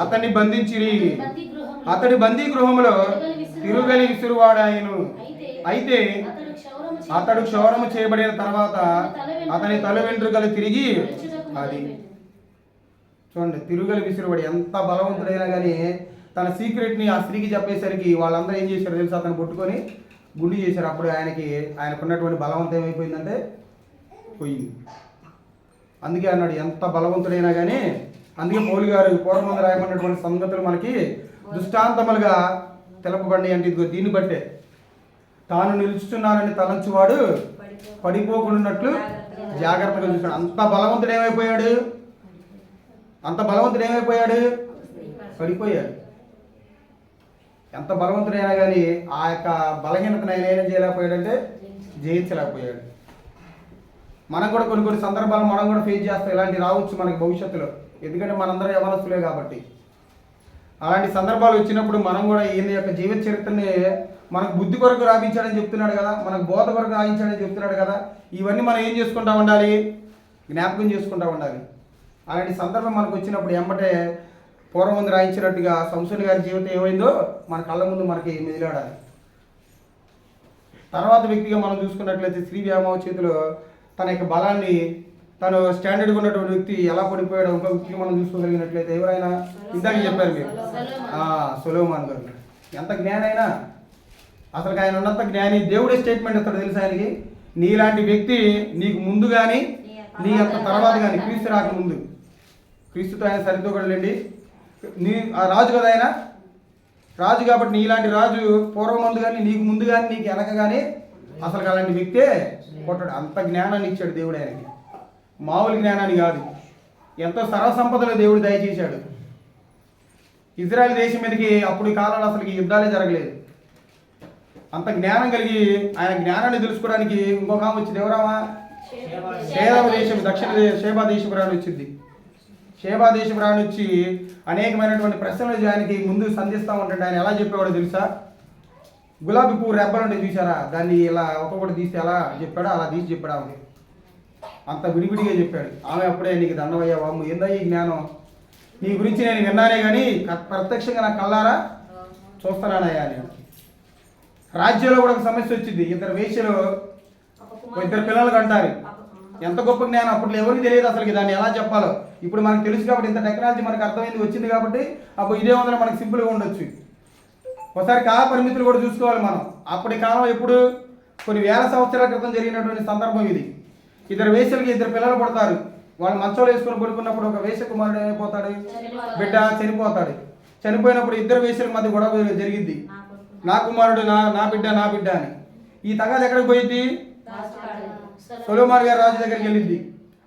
అతన్ని బంధించిరి. అతడి బందీ గృహంలో తిరుగలి విసురువాడాయను. అయితే అతడు క్షౌరము చేయబడిన తర్వాత అతని తల వెంట్రుకలు తిరిగి, అది చూడండి, తిరుగలి విసురువాడు. ఎంత బలవంతుడైనా కానీ తన సీక్రెట్ని ఆ స్త్రీకి చెప్పేసరికి వాళ్ళందరూ ఏం చేశారు తెలుసు? అతను పట్టుకొని గుండి చేశారు. అప్పుడు ఆయనకున్నటువంటి బలవంతం ఏమైపోయిందంటే పోయింది. అందుకే అన్నాడు ఎంత బలవంతుడైనా కానీ. అందుకే పౌలు గారు పూర్వమందు రాయబడినటువంటి సంగతులు మనకి దృష్టాంతములుగా తెలపబడి అంటే ఇదిగో దీన్ని బట్టే తాను నిలుచుతున్నానని తలంచువాడు పడిపోకుండాన్నట్లు జాగ్రత్తగా చూస్తాడు. అంత బలవంతుడు ఏమైపోయాడు? పడిపోయాడు. ఎంత బలవంతుడైనా కానీ ఆ యొక్క బలహీనతను ఆయన ఏం చేయలేకపోయాడంటే జయించలేకపోయాడు. మనం కూడా కొన్ని సందర్భాలు మనం కూడా ఫేస్ చేస్తాం. ఇలాంటి రావచ్చు మనకి భవిష్యత్తులో, ఎందుకంటే మనందరం యవనస్తులే కాబట్టి. అలాంటి సందర్భాలు వచ్చినప్పుడు మనం కూడా ఈయన యొక్క జీవిత చరిత్రని మనకు బుద్ధి కొరకు రాయించాడని చెప్తున్నాడు కదా, మనకు బోధ కొరకు రాయించాడని చెప్తున్నాడు కదా. ఇవన్నీ మనం ఏం చేసుకుంటా ఉండాలి? జ్ఞాపకం చేసుకుంటా ఉండాలి. అలాంటి సందర్భం మనకు వచ్చినప్పుడు ఎమ్మటే పూర్వమంది రాయించినట్టుగా సంసోను గారి జీవితం ఏమైందో మన కళ్ళ ముందు మనకి మెదిలాడాలి. తర్వాత వ్యక్తిగా మనం చూసుకున్నట్లయితే స్త్రీ వ్యామోహ చేతిలో తన యొక్క బలాన్ని తను స్టాండర్డ్గా ఉన్నటువంటి వ్యక్తి ఎలా పడిపోయాడో ఇంకో వ్యక్తికి మనం చూసుకోగలిగినట్లయితే ఎవరైనా ఇందాక చెప్పారు మీరు, సొలొమోను గారు. ఎంత జ్ఞానైనా అసలు ఆయన ఉన్నంత జ్ఞాని. దేవుడే స్టేట్మెంట్ ఇస్తాడు తెలుసు ఆయనకి, నీలాంటి వ్యక్తి నీకు ముందు కానీ నీ అంత తర్వాత కానీ క్రీస్తు రాకముందు, క్రీస్తుతో ఆయన సరితూగడండి. ఆ రాజు కదా ఆయన, రాజు కాబట్టి నీలాంటి రాజు పూర్వమందు కానీ నీకు ముందు కానీ నీకు వెనక కానీ అసలు అలాంటి వ్యక్తే కొట్టాడు. అంత జ్ఞానాన్ని ఇచ్చాడు దేవుడు ఆయనకి, మామూలు జ్ఞానాన్ని కాదు. ఎంతో సర్వసంపదలు దేవుడు దయచేశాడు. ఇజ్రాయెల్ దేశం మీదకి అప్పుడు కాలంలో అసలు యుద్ధాలే జరగలేదు. అంత జ్ఞానం కలిగి ఆయన జ్ఞానాన్ని తెలుసుకోవడానికి ఇంకొక ఆమె వచ్చింది. ఎవరామా? షేబా దేశం, దక్షిణ షేబా దేశపురాన్ని వచ్చింది. షేబా దేశపురాన్ని వచ్చి అనేకమైనటువంటి ప్రశ్నలు ఆయనకి ముందు సంధిస్తూ ఉంటాడు. ఆయన ఎలా చెప్పేవాడో తెలుసా? గులాబీ పువ్వు రెబ్బలు ఉంటే చూసారా, దాన్ని ఇలా ఒక్కొక్కటి తీసి ఎలా చెప్పాడో అలా తీసి చెప్పాడు. ఆమె అంత విడివిడిగా చెప్పాడు. ఆమె అప్పుడే నీకు దండవయ్యా వాము, ఏందా ఈ జ్ఞానం? నీ గురించి నేను విన్నానే కానీ ప్రత్యక్షంగా నా కళ్ళారా చూస్తున్నానయ్యా నేను. రాజ్యంలో కూడా ఒక సమస్య వచ్చింది. ఇద్దరు వేశ్యలు ఇద్దరు పిల్లలకు అంటారు. ఎంత గొప్ప జ్ఞానం! అప్పుడు ఎవరికి తెలియదు అసలు దాన్ని ఎలా చెప్పాలో. ఇప్పుడు మనకు తెలుసు కాబట్టి, ఇంత టెక్నాలజీ మనకు అర్థమైంది వచ్చింది కాబట్టి అప్పుడు ఇదే ఉందని మనకు సింపుల్గా ఉండొచ్చు. ఒకసారి కాల పరిమితులు కూడా చూసుకోవాలి మనం. అప్పటి కాలం ఎప్పుడు కొన్ని వేల సంవత్సరాల క్రితం జరిగినటువంటి సందర్భం ఇది. ఇద్దరు వేశ్యలకి ఇద్దరు పిల్లలు పుడతారు. వాళ్ళు మంచంలో వేసుకొని పడుకున్నప్పుడు ఒక వేశ్య కుమారుడు ఏమైపోతాడు? బిడ్డ చనిపోతాడు. చనిపోయినప్పుడు ఇద్దరు వేశ్యల మధ్య గొడవ జరిగింది. నా కుమారుడు నా బిడ్డ అని. ఈ తగాదు ఎక్కడికి పోయింది? సొలొమోను గారి రాజు దగ్గరికి వెళ్ళింది.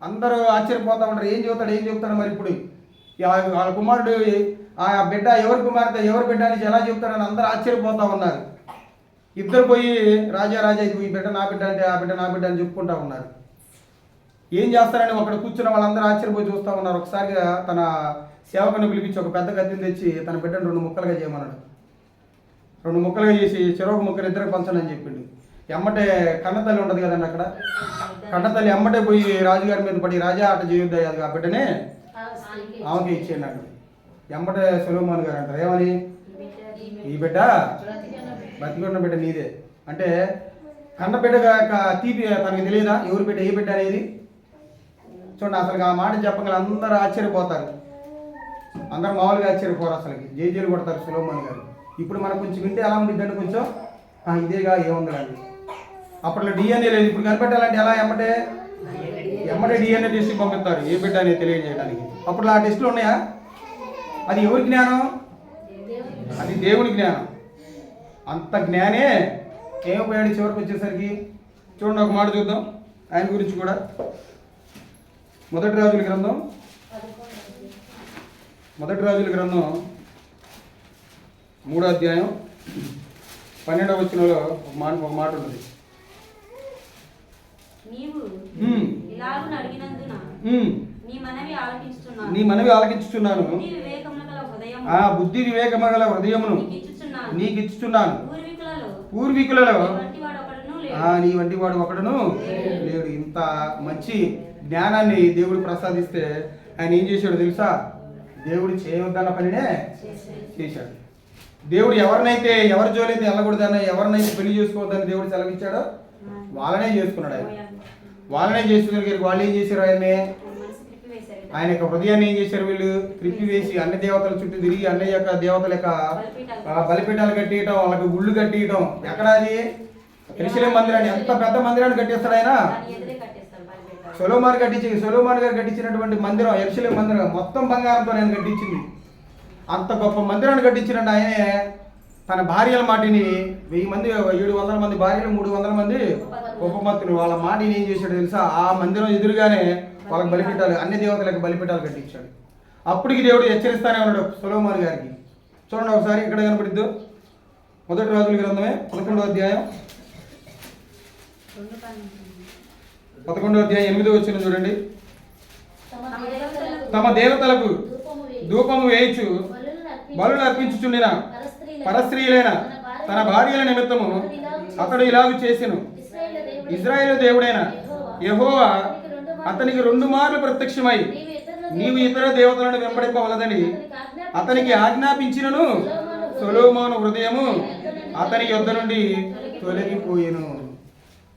అందరూ ఆశ్చర్యపోతా ఉంటారు, ఏం చెబుతాడు మరి ఇప్పుడు వాళ్ళ కుమారుడు ఆ బిడ్డ ఎవరి కుమార్తె ఎవరి బిడ్డ అని ఎలా చెబుతాడని అందరూ ఆశ్చర్యపోతా ఉన్నారు. ఇద్దరు పోయి రాజా ఇది ఈ బిడ్డ నా బిడ్డ అంటే ఆ బిడ్డ నా బిడ్డ అని చెప్పుకుంటా ఉన్నారు. ఏం చేస్తారని అక్కడ కూర్చున్న వాళ్ళందరూ ఆశ్చర్యపోయి చూస్తూ ఉన్నారు. ఒకసారిగా తన సేవకుని పిలిపించి ఒక పెద్ద కత్తిని తెచ్చి తన బిడ్డను 2 ముక్కలుగా చేయమన్నాడు. 2 ముక్కలుగా చేసి చెరొక ముక్కలు ఇద్దరికి పంచండి అని చెప్పిండు. ఎమ్మటే కన్నతల్లి ఉంటుంది కదండి, అక్కడ కన్నతల్లి ఎమ్మటే పోయి రాజుగారి మీద పడి, రాజా అట చేయొద్దు అది ఆ బిడ్డనే ఆమెకి ఇచ్చేయండి అక్కడ. ఎమ్మటే సొలొమోను గారు అంటారు ఏమని, ఈ బిడ్డ బతికున్న బిడ్డ నీదే అంటే కన్న బిడ్డ తీపి తనకి తెలియదా ఎవరి బిడ్డ ఏ బిడ్డ అనేది. చూడండి అసలు ఆ మాట చెప్పగల అందరూ ఆశ్చర్యపోతారు, అందరూ మామూలుగా ఆశ్చర్యపోరు, అసలుకి జైలు కొడతారు సొలొమోను గారు. ఇప్పుడు మనకు కొంచెం వింటే ఎలా ఉండిద్దంటే కొంచెం ఇదేగా ఏముంది అండి. అప్పట్లో డిఎన్ఏ లేదు, ఇప్పుడు కనిపెట్టాలంటే ఎలా ఎమ్మటే డిఎన్ఏ టెస్ట్కి పంపిస్తారు ఏ బిడ్డ అనేది తెలియజేయడానికి. అప్పుడు ఆ టెస్టులు ఉన్నాయా? అది ఎవరి జ్ఞానం? అది దేవుని జ్ఞానం. అంత జ్ఞానే ఏమైపోయాడు చివరికి వచ్చేసరికి. చూడండి ఒక మాట చూద్దాం ఆయన గురించి కూడా. మొదటి రాజుల గ్రంథం 3వ అధ్యాయం 12వ వచనంలో ఒక మాట ఉంటుంది. నీ మనవి ఆలకించుచున్నాను, బుద్ధి వివేకము గల హృదయమును నీకు ఇచ్చుచున్నాను. పూర్వీకులలో నీ వంటి వాడు ఒకడును లేడు. ఇంత మంచి జ్ఞానాన్ని దేవుడు ప్రసాదిస్తే ఆయన ఏం చేశాడు తెలుసా? దేవుడు చేయవద్దన్న పనినే చేశాడు. దేవుడు ఎవరినైతే ఎవరి జోలైతే వెళ్ళకూడదన్న, ఎవరినైతే పెళ్లి చేసుకోవద్దని దేవుడు సెలవిచ్చాడో వాళ్ళనే చేసుకున్నాడు. వాళ్ళనే చేసుకునే వాళ్ళు ఏం చేశారు? ఆయన యొక్క హృదయాన్ని ఏం చేశారు? వీళ్ళు త్రిప్పివేసి అన్ని దేవతల చుట్టూ తిరిగి అన్ని యొక్క దేవతల యొక్క బలిపీఠాలు కట్టియటం, వాళ్ళకి గుళ్ళు కట్టియటం. ఎక్కడ అది? యెరూషలేము మందిరాన్ని, ఎంత పెద్ద మందిరాన్ని కట్టిస్తాడు ఆయన. సొలొమోను గారు కట్టించినటువంటి మందిరం, యెరూషలేము మందిరం మొత్తం బంగారంతో ఆయన కట్టించింది. అంత గొప్ప మందిరాన్ని కట్టించినట్టు ఆయనే తన భార్యల మాటిని 1000 మంది 700 మంది భార్యలు 300 మంది ఉపపత్తులు వాళ్ళ మాటిని ఏం చేశాడు తెలుసా? ఆ మందిరం ఎదురుగానే వాళ్ళకి బలిపీఠాలు, అన్ని దేవతలకు బలిపీఠాలు కట్టించాడు. అప్పటికి దేవుడు హెచ్చరిస్తానే ఉన్నాడు సొలొమోను గారికి. చూడండి ఒకసారి ఇక్కడ కనపడిద్దు. మొదటి రాజుల గ్రంథమే 11వ అధ్యాయం 8వ వచనం చూడండి. తమ దేవతలకు ధూపము వేయించు బలులు అర్పించుచుండిన పరస్త్రీలైన తన భార్యల నిమిత్తము అతడు ఇలాగ చేసెను. ఇశ్రాయేలు దేవుడైన యెహోవా అతనికి 2 మార్లు ప్రత్యక్షమై నీవు ఇతర దేవతలను వెంబడింపవలదని అతనికి ఆజ్ఞాపించినను సొలొమోను హృదయము అతని యొద్ద నుండి తొలగిపోయెను.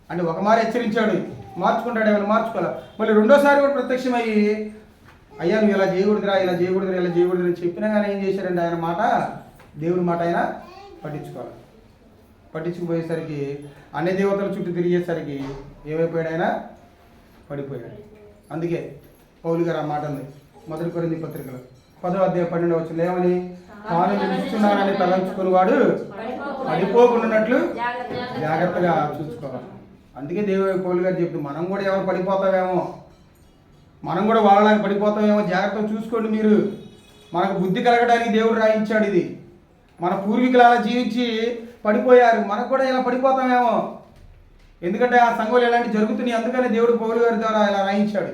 అంటే ఒక మారు హెచ్చరించాడు, మార్చుకుంటాడు, ఏమైనా మార్చుకోవాలి. మళ్ళీ రెండోసారి కూడా ప్రత్యక్షమయ్యి అయ్యా నువ్వు ఇలా చేయకూడదురా, ఇలా చేయకూడదురా, ఇలా చేయకూడదు అని చెప్పినా కానీ ఏం చేశారండి? ఆయన మాట, దేవుడి మాట ఆయన పట్టించుకోవాలి. పట్టించుకుపోయేసరికి అన్ని దేవతల చుట్టూ తిరిగేసరికి ఏమైపోయాడు? ఆయన పడిపోయాడు. అందుకే పౌలు గారు ఆ మాట ఉంది మొదటి కొరింథీ పత్రికలో 10వ అధ్యాయం 12వ వచనంలో ఏమని, తాను నిలుస్తున్నానని తలంచుకుని వాడు పడిపోకుండాన్నట్లు జాగ్రత్తగా చూసుకోవాలి. అందుకే పౌలు గారు చెప్తూ మనం కూడా ఎవరు పడిపోతామేమో, మనం కూడా వాళ్ళకి పడిపోతామేమో, జాగ్రత్తగా చూసుకోండి మీరు. మనకు బుద్ధి కలగడానికి దేవుడు రాయించాడు ఇది. మన పూర్వీకులు అలా జీవించి పడిపోయారు, మనకు కూడా ఇలా పడిపోతామేమో. ఎందుకంటే ఆ సంఘంలో ఇలాంటి జరుగుతున్నాయి, అందుకనే దేవుడు పౌలు గారి ద్వారా ఇలా రాయించాడు.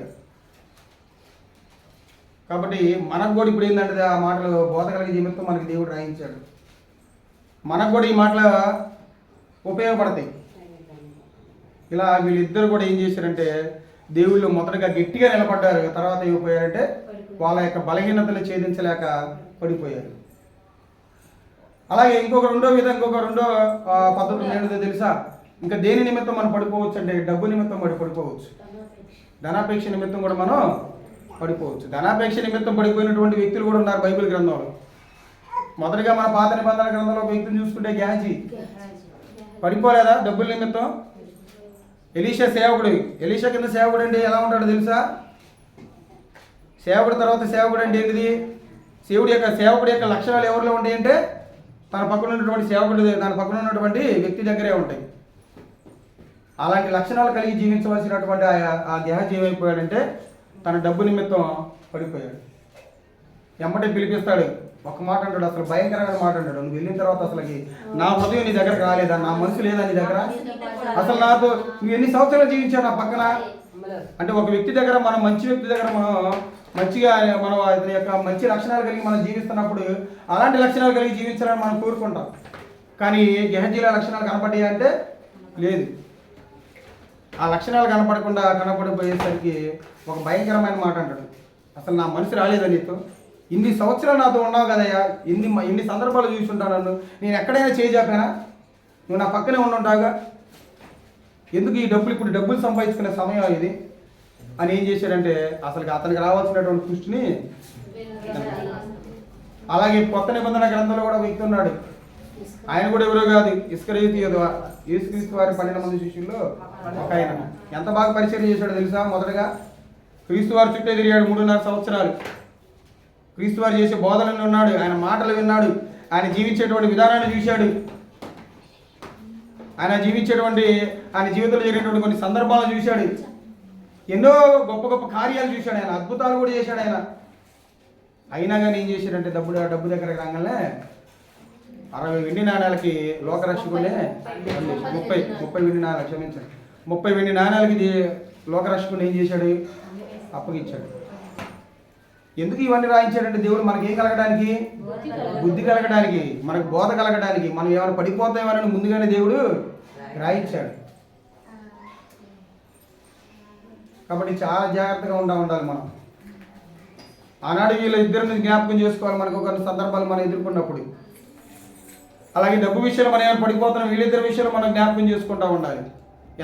కాబట్టి మనకు కూడా ఇప్పుడు ఏంటంటే ఆ మాటలు బోధ కలిగే నిమిత్తం మనకి దేవుడు రాయించాడు. మనకు కూడా ఈ మాటలు ఉపయోగపడతాయి. ఇలా వీళ్ళిద్దరు కూడా ఏం చేశారంటే దేవుళ్ళు మొదటగా గట్టిగా నిలబడ్డారు, తర్వాత ఏమైపోయారంటే వాళ్ళ యొక్క బలహీనతలు ఛేదించలేక పడిపోయారు. అలాగే ఇంకొక రెండో పద్ధతి ఏంటో తెలుసా? ఇంకా దేని నిమిత్తం మనం పడిపోవచ్చు అంటే డబ్బు నిమిత్తం పడిపోవచ్చు, ధనాపేక్ష నిమిత్తం కూడా మనం పడిపోవచ్చు. ధనాపేక్ష నిమిత్తం పడిపోయినటువంటి వ్యక్తులు కూడా ఉన్నారు బైబిల్ గ్రంథంలో. మొదటిగా మన పాత నిబంధన గ్రంథంలో ఒక వ్యక్తిని చూసుకుంటే గేహజీ పడిపోలేదా డబ్బుల నిమిత్తం? ఎలీషా సేవకుడు, ఎలీషా కింద సేవకుడు అంటే ఎలా ఉంటాడో తెలుసా? సేవకుడు తర్వాత సేవకుడు అంటే ఏంటిది? సేవకుడి యొక్క లక్షణాలు ఎవరిలో ఉంటాయంటే తన పక్కన ఉన్నటువంటి తన పక్కన ఉన్నటువంటి వ్యక్తి దగ్గరే ఉంటాయి. అలాంటి లక్షణాలు కలిగి జీవించవలసినటువంటి ఆ గేహజీ ఏమైపోయాడంటే తన డబ్బు నిమిత్తం పడిపోయాడు. ఎమ్మటే పిలిపిస్తాడు, ఒక మాట అంటాడు, అసలు భయంకరమైన మాట అంటాడు. నువ్వు వెళ్ళిన తర్వాత అసలుకి నా హృదయం నీ దగ్గరకు రాలేదా, నా మనసు లేదా నీ దగ్గర, అసలు నాతో నువ్వు ఎన్ని సంవత్సరాలు జీవించావు నా పక్కన, అంటే ఒక వ్యక్తి దగ్గర మనం మంచి వ్యక్తి దగ్గర మనం మంచిగా మనం అతని యొక్క మంచి లక్షణాలు కలిగి మనం జీవిస్తున్నప్పుడు అలాంటి లక్షణాలు కలిగి జీవించాలని మనం కోరుకుంటాం. కానీ గెహజీల లక్షణాలు కనపడ్డాయి అంటే లేదు. ఆ లక్షణాలు కనపడిపోయేసరికి ఒక భయంకరమైన మాట అంటాడు, అసలు నా మనసు రాలేదా నీతో? ఇన్ని సంవత్సరాలు నాతో ఉన్నావు కదయ్యా, ఇన్ని సందర్భాలు చూసి ఉంటాను నన్ను, నేను ఎక్కడైనా చేయజాపానా? నువ్వు నా పక్కనే ఉండుంటావుగా, ఎందుకు ఈ ఇప్పుడు డబ్బులు సంపాదించుకునే సమయం ఇది అని ఏం చేశాడంటే అసలు అతనికి రావాల్సినటువంటి దృష్టిని. అలాగే కొత్త నిబంధన గ్రంథంలో కూడా వ్యక్తి ఉన్నాడు, ఆయన కూడా ఎవరో కాదు, ఇస్కరియోతు యోధువ, యేసుక్రీస్తు వారి 12 మంది శిష్యుల్లో ఒక ఆయన. ఎంత బాగా పరిచయం చేశాడో తెలుసా? మొదటగా క్రీస్తు వారి చుట్టే తిరిగాడు 3.5 సంవత్సరాలు. క్రీస్తు వారు చేసే బోధనలు ఉన్నాడు, ఆయన మాటలు విన్నాడు, ఆయన జీవించేటువంటి విధానాన్ని చూశాడు, ఆయన జీవితంలో జరిగినటువంటి కొన్ని సందర్భాలను చూశాడు, ఎన్నో గొప్ప గొప్ప కార్యాలు చూశాడు, ఆయన అద్భుతాలు కూడా చేశాడు ఆయన. అయినా కానీ ఏం చేశాడంటే డబ్బు దగ్గరకు రాగానే 60 వెండి నాణ్యాలకి లోకరక్షకులే 30 వెండి నాణ్యాలు క్షమించాడు 30 వెండి నాణ్యాలకి లోకరక్షకుని ఏం చేశాడు? అప్పగించాడు. ఎందుకు ఇవన్నీ రాయించాడంటే దేవుడు మనకి ఏం కలగడానికి? బుద్ధి కలగడానికి, మనకు బోధ కలగడానికి, మనం ఏమైనా పడిపోతామని ముందుగానే దేవుడు రాయించాడు. కాబట్టి చాలా జాగ్రత్తగా ఉండాలి మనం. ఆనాడు వీళ్ళ ఇద్దరిని జ్ఞాపకం చేసుకోవాలి మనకు కొన్ని సందర్భాలు మనం ఎదుర్కొన్నప్పుడు. అలాగే డబ్బు విషయంలో మనం ఏమైనా పడిపోతున్నాం, వీళ్ళిద్దరి విషయంలో మనం జ్ఞాపకం చేసుకుంటూ ఉండాలి.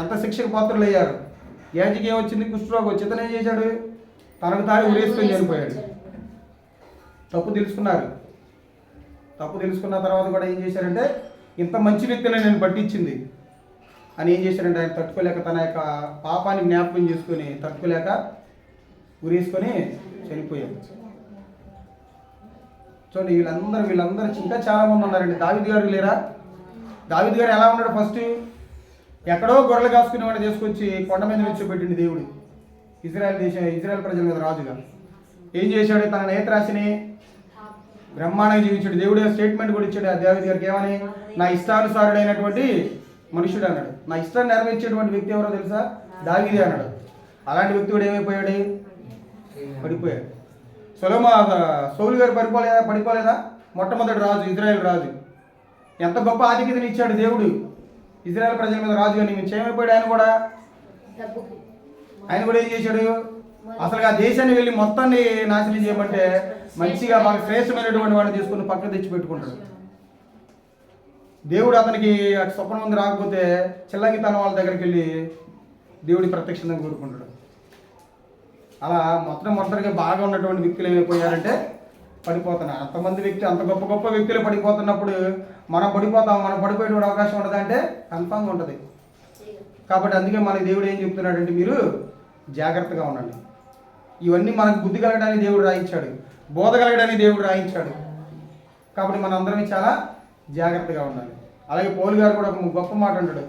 ఎంత శిక్షకు పాత్రలు అయ్యారు. యాజకి ఏమొచ్చింది? కుష్ఠరోగం వచ్చి ఇతను ఏం చేశాడు? తనకు తాను ఉరేసుకొని చనిపోయాడు. తప్పు తెలుసుకున్న తర్వాత కూడా ఏం చేశారంటే ఇంత మంచి వ్యక్తిని నేను పట్టించింది అని ఏం చేశారంటే ఆయన తట్టుకోలేక తన యొక్క పాపాన్ని జ్ఞాపకం చేసుకొని తట్టుకోలేక ఉరేసుకొని చనిపోయాడు. చూడండి, వీళ్ళందరూ ఇంకా చాలా మంది ఉన్నారండి. దావీదు గారు లేరా? దావీదు గారు ఎలా ఉన్నాడు? ఫస్ట్ ఎక్కడో గొర్రెలు కాసుకునేవాడిని తీసుకొచ్చి కొండ మీద నిల్చోబెట్టింది దేవుడు, ఇజ్రాయెల్ ప్రజల మీద రాజుగా. ఏం చేశాడు? తన నేత్రాశిని బ్రహ్మాండంగా జీవించాడు. దేవుడు స్టేట్మెంట్ కూడా ఇచ్చాడు దావీదు గారికి, ఏమని? నా ఇష్టానుసారుడైనటువంటి మనుషుడు అన్నాడు. నా ఇష్టాన్ని నెరవేర్చేటువంటి వ్యక్తి ఎవరో తెలుసా? దావీదే అన్నాడు. అలాంటి వ్యక్తి కూడా ఏమైపోయాడు? పడిపోయాడు. సౌలు గారు పడిపోలేదా? మొట్టమొదటి రాజు, ఇజ్రాయెల్ రాజు. ఎంత గొప్ప ఆధిక్యతని ఇచ్చాడు దేవుడు ఇజ్రాయెల్ ప్రజల మీద రాజుగా. నియమించి ఏమైపోయాడు? ఆయన కూడా ఏం చేశాడు? అసలు ఆ దేశాన్ని వెళ్ళి మొత్తాన్ని నాశనం చేయమంటే మంచిగా బాగా శ్రేష్టమైనటువంటి వాడిని తీసుకుని పక్కన తెచ్చి పెట్టుకుంటాడు. దేవుడు అతనికి స్వప్నం ఉంది రాకపోతే చిల్లంగితనం వాళ్ళ దగ్గరికి వెళ్ళి దేవుడి ప్రత్యక్షంగా కోరుకుంటాడు. అలా మొట్టమొదటిగా బాగా ఉన్నటువంటి వ్యక్తులు ఏమైపోయారంటే పడిపోతున్నారు. అంత గొప్ప వ్యక్తులు పడిపోతున్నప్పుడు మనం పడిపోయే అవకాశం ఉండదంటే కన్ఫామ్గా ఉంటుంది. కాబట్టి అందుకే మనకి దేవుడు ఏం చెప్తున్నాడంటే మీరు జాగ్రత్తగా ఉండండి. ఇవన్నీ మనకు బుద్ధి కలగడానికి దేవుడు రాయించాడు, బోధ కలగడానికి దేవుడు రాయించాడు. కాబట్టి మన అందరం చాలా జాగ్రత్తగా ఉండాలి. అలాగే పౌలు గారు కూడా ఒక గొప్ప మాట అంటాడు,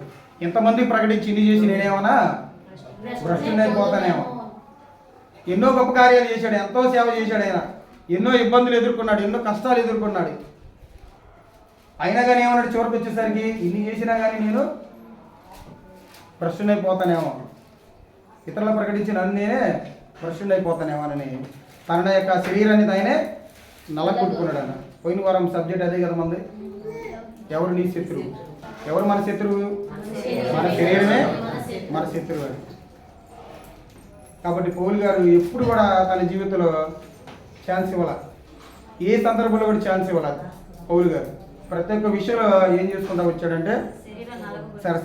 ఇంతమంది ప్రకటించి ఇన్ని చేసి నేనేమన్నా భ్రష్టునైపోతానేమో. ఎన్నో గొప్ప కార్యాలు చేశాడు, ఎంతో సేవ చేశాడు ఆయన, ఎన్నో ఇబ్బందులు ఎదుర్కొన్నాడు, ఎన్నో కష్టాలు ఎదుర్కొన్నాడు. అయినా కానీ ఏమన్నాడు? చివరికి వచ్చేసరికి ఇన్ని చేసినా కానీ నేను భ్రష్టునైపోతానేమో, ఇతరులు ప్రకటించి నన్ను నేనే భ్రష్టునైపోతానేమోనని తన యొక్క శరీరాన్ని ఆయనే నలగొట్టుకున్నాడు అన్న. పోయిన వారం సబ్జెక్ట్ అదే కదా మంది. ఎవరు నీ శత్రువు? ఎవరు మన శత్రువు? మన శరీరమే మన శత్రువు అని. కాబట్టి పౌలు గారు ఎప్పుడు కూడా తన జీవితంలో ఛాన్స్ ఇవ్వాల, ఏ సందర్భంలో కూడా ఛాన్స్ ఇవ్వాల. పౌలు గారు ప్రతి ఒక్క విషయంలో ఏం చేసుకుంటా వచ్చాడంటే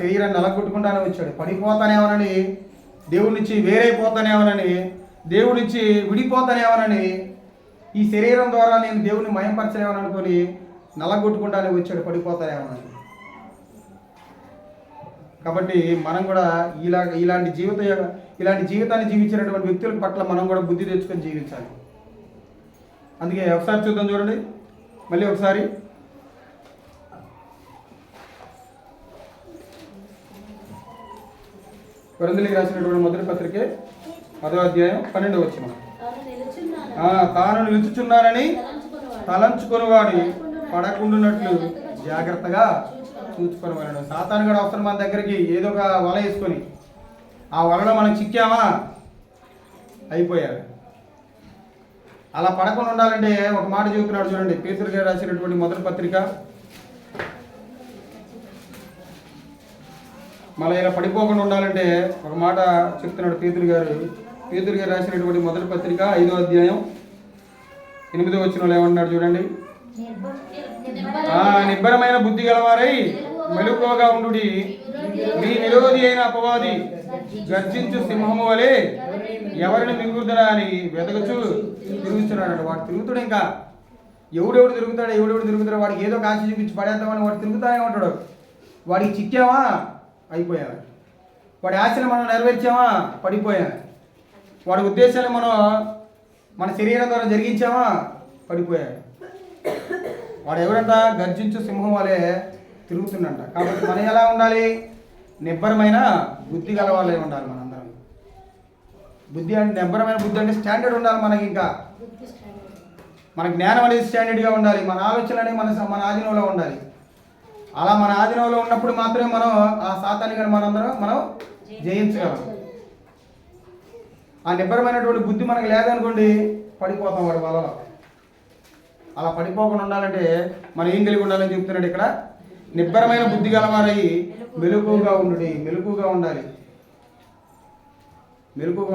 శరీరాన్ని నలగొట్టుకుంటానే వచ్చాడు. పడిపోతానేమోనని, దేవుడి నుంచి వేరైపోతానేమోనని, దేవుడి నుంచి విడిపోతానేమోనని, ఈ శరీరం ద్వారా నేను దేవుడిని మయంపరచలేమని అనుకొని నలగొట్టుకుంటానే వచ్చాడు, పడిపోతానేమోనని. కాబట్టి మనం కూడా ఇలాంటి జీవితాన్ని జీవించినటువంటి వ్యక్తుల పట్ల మనం కూడా బుద్ధి తెచ్చుకొని జీవించాలి. అందుకే ఒకసారి చూద్దాం, చూడండి మళ్ళీ ఒకసారి. కొరింథీయులకు రాసినటువంటి మొదటి పత్రికే 10వ అధ్యాయం 12వ వచనం. తాను నిలుచుచున్నానని తలంచుకొనివాడు పడకుండానట్లు జాగ్రత్తగా చూసుకొని వెళ్ళడం. సాతాను కూడా అవసరం మన దగ్గరికి ఏదో ఒక వల వేసుకొని ఆ వలలో మనం చిక్కామా, అయిపోయారు. అలా పడకుండా ఉండాలంటే ఒక మాట చెబుతున్నాడు చూడండి, పేతురు గారు రాసినటువంటి మొదటి పత్రిక. మళ్ళీ ఇలా పడిపోకుండా ఉండాలంటే ఒక మాట చెప్తున్నాడు పేతురు గారు రాసినటువంటి మొదటి పత్రిక 5వ అధ్యాయం 8వ వచనంలో ఏమన్నాడు చూడండి. నిబ్బరమైన బుద్ధి గలవారై మెలకువగా ఉండుడి, మీ విరోధి అయిన అపవాది గర్జించు సింహము వలె ఎవరిని మింగుదరా అని వెతకచ్చు తిరుగుతున్నాడు. వాడు తిరుగుతాడు, ఇంకా ఎవడెవడు తిరుగుతాడు, వాడికి ఏదో కాశీ చూపించి పడేద్దామని వాడు తిరుగుతానే ఉంటాడు. వాడికి చిక్కామా, అయిపోయాము. వాడి ఆశలు మనం నెరవేర్చామా, పడిపోయాము. వాడి ఉద్దేశాలు మనం మన శరీరం ద్వారా జరిగించామా, పడిపోయాము. వాడు ఎవరంట, గర్జించు సింహం వలె తిరుగుతుండంట. కాబట్టి మనం ఎలా ఉండాలి, నిబ్బరమైన బుద్ధి గల వాళ్ళే ఉండాలి మనందరం. బుద్ధి అంటే నిబ్బరమైన బుద్ధి అంటే స్టాండర్డ్ ఉండాలి మనకి. ఇంకా మన జ్ఞానం అనేది స్టాండర్డ్గా ఉండాలి, మన ఆలోచనలు అనేవి మన ఆధీనంలో ఉండాలి. అలా మన ఆధీనంలో ఉన్నప్పుడు మాత్రమే మనం ఆ సాతాన్ని కానీ మనం జయించగలం. ఆ నిబ్బరమైనటువంటి బుద్ధి మనకు లేదనుకోండి, పడిపోతాం వాడి వలలో. అలా పడిపోకుండా ఉండాలంటే మనం ఏం కలిగి ఉండాలని చెప్తున్నాడు ఇక్కడ. నిబ్బరమైన బుద్ధి గలవారై మెలకువగా ఉండాలి. మెలకువగా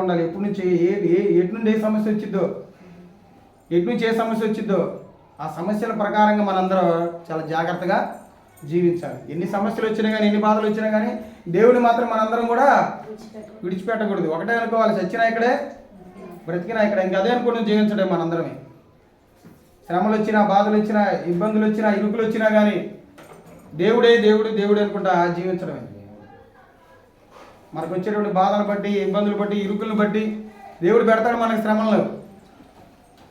ఉండాలి. ఎప్పటి నుంచి ఎటు నుండి ఏ సమస్య వచ్చిద్దో, ఆ సమస్యల ప్రకారంగా మనందరం చాలా జాగ్రత్తగా జీవించాలి. ఎన్ని సమస్యలు వచ్చినా కానీ, ఎన్ని బాధలు వచ్చినా కానీ దేవుని మాత్రం మనందరం కూడా విడిచిపెట్టకూడదు. ఒకటే అనుకోవాలి, చచ్చినా ఇక్కడే, బ్రతికినా ఇక్కడ. ఇంకా అదే అనుకుని జీవించడం మనందరమే. శ్రమలు వచ్చినా, బాధలు వచ్చినా, ఇబ్బందులు వచ్చినా, ఇరుకులు వచ్చినా కానీ దేవుడే అనుకుంటా జీవించడమే. మనకు వచ్చేటువంటి బాధలు బట్టి, ఇబ్బందులు బట్టి, ఇరుకులను బట్టి దేవుడు పెడతాడు మనకి శ్రమలు.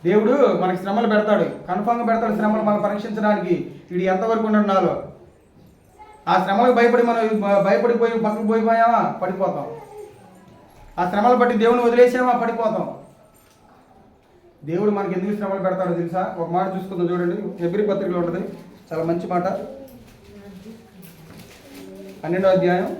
దేవుడు మనకి శ్రమలు పెడతాడు, కన్ఫామ్గా పెడతాడు శ్రమలు మనం పరీక్షించడానికి. వీడు ఎంతవరకు ఉండాలో. ఆ శ్రమలకు భయపడిపోయి పక్కకు పోయిపోయామా, పడిపోతాం. ఆ శ్రమలు బట్టి దేవుని వదిలేసామా, పడిపోతాం. దేవుడు మనకి ఎందుకు శ్రమలు పెడతాడో తెలుసా? ఒక మాట చూసుకుందాం చూడండి, హెబ్రీ పత్రికలో ఉంటుంది, చాలా మంచి మాట. 12వ అధ్యాయం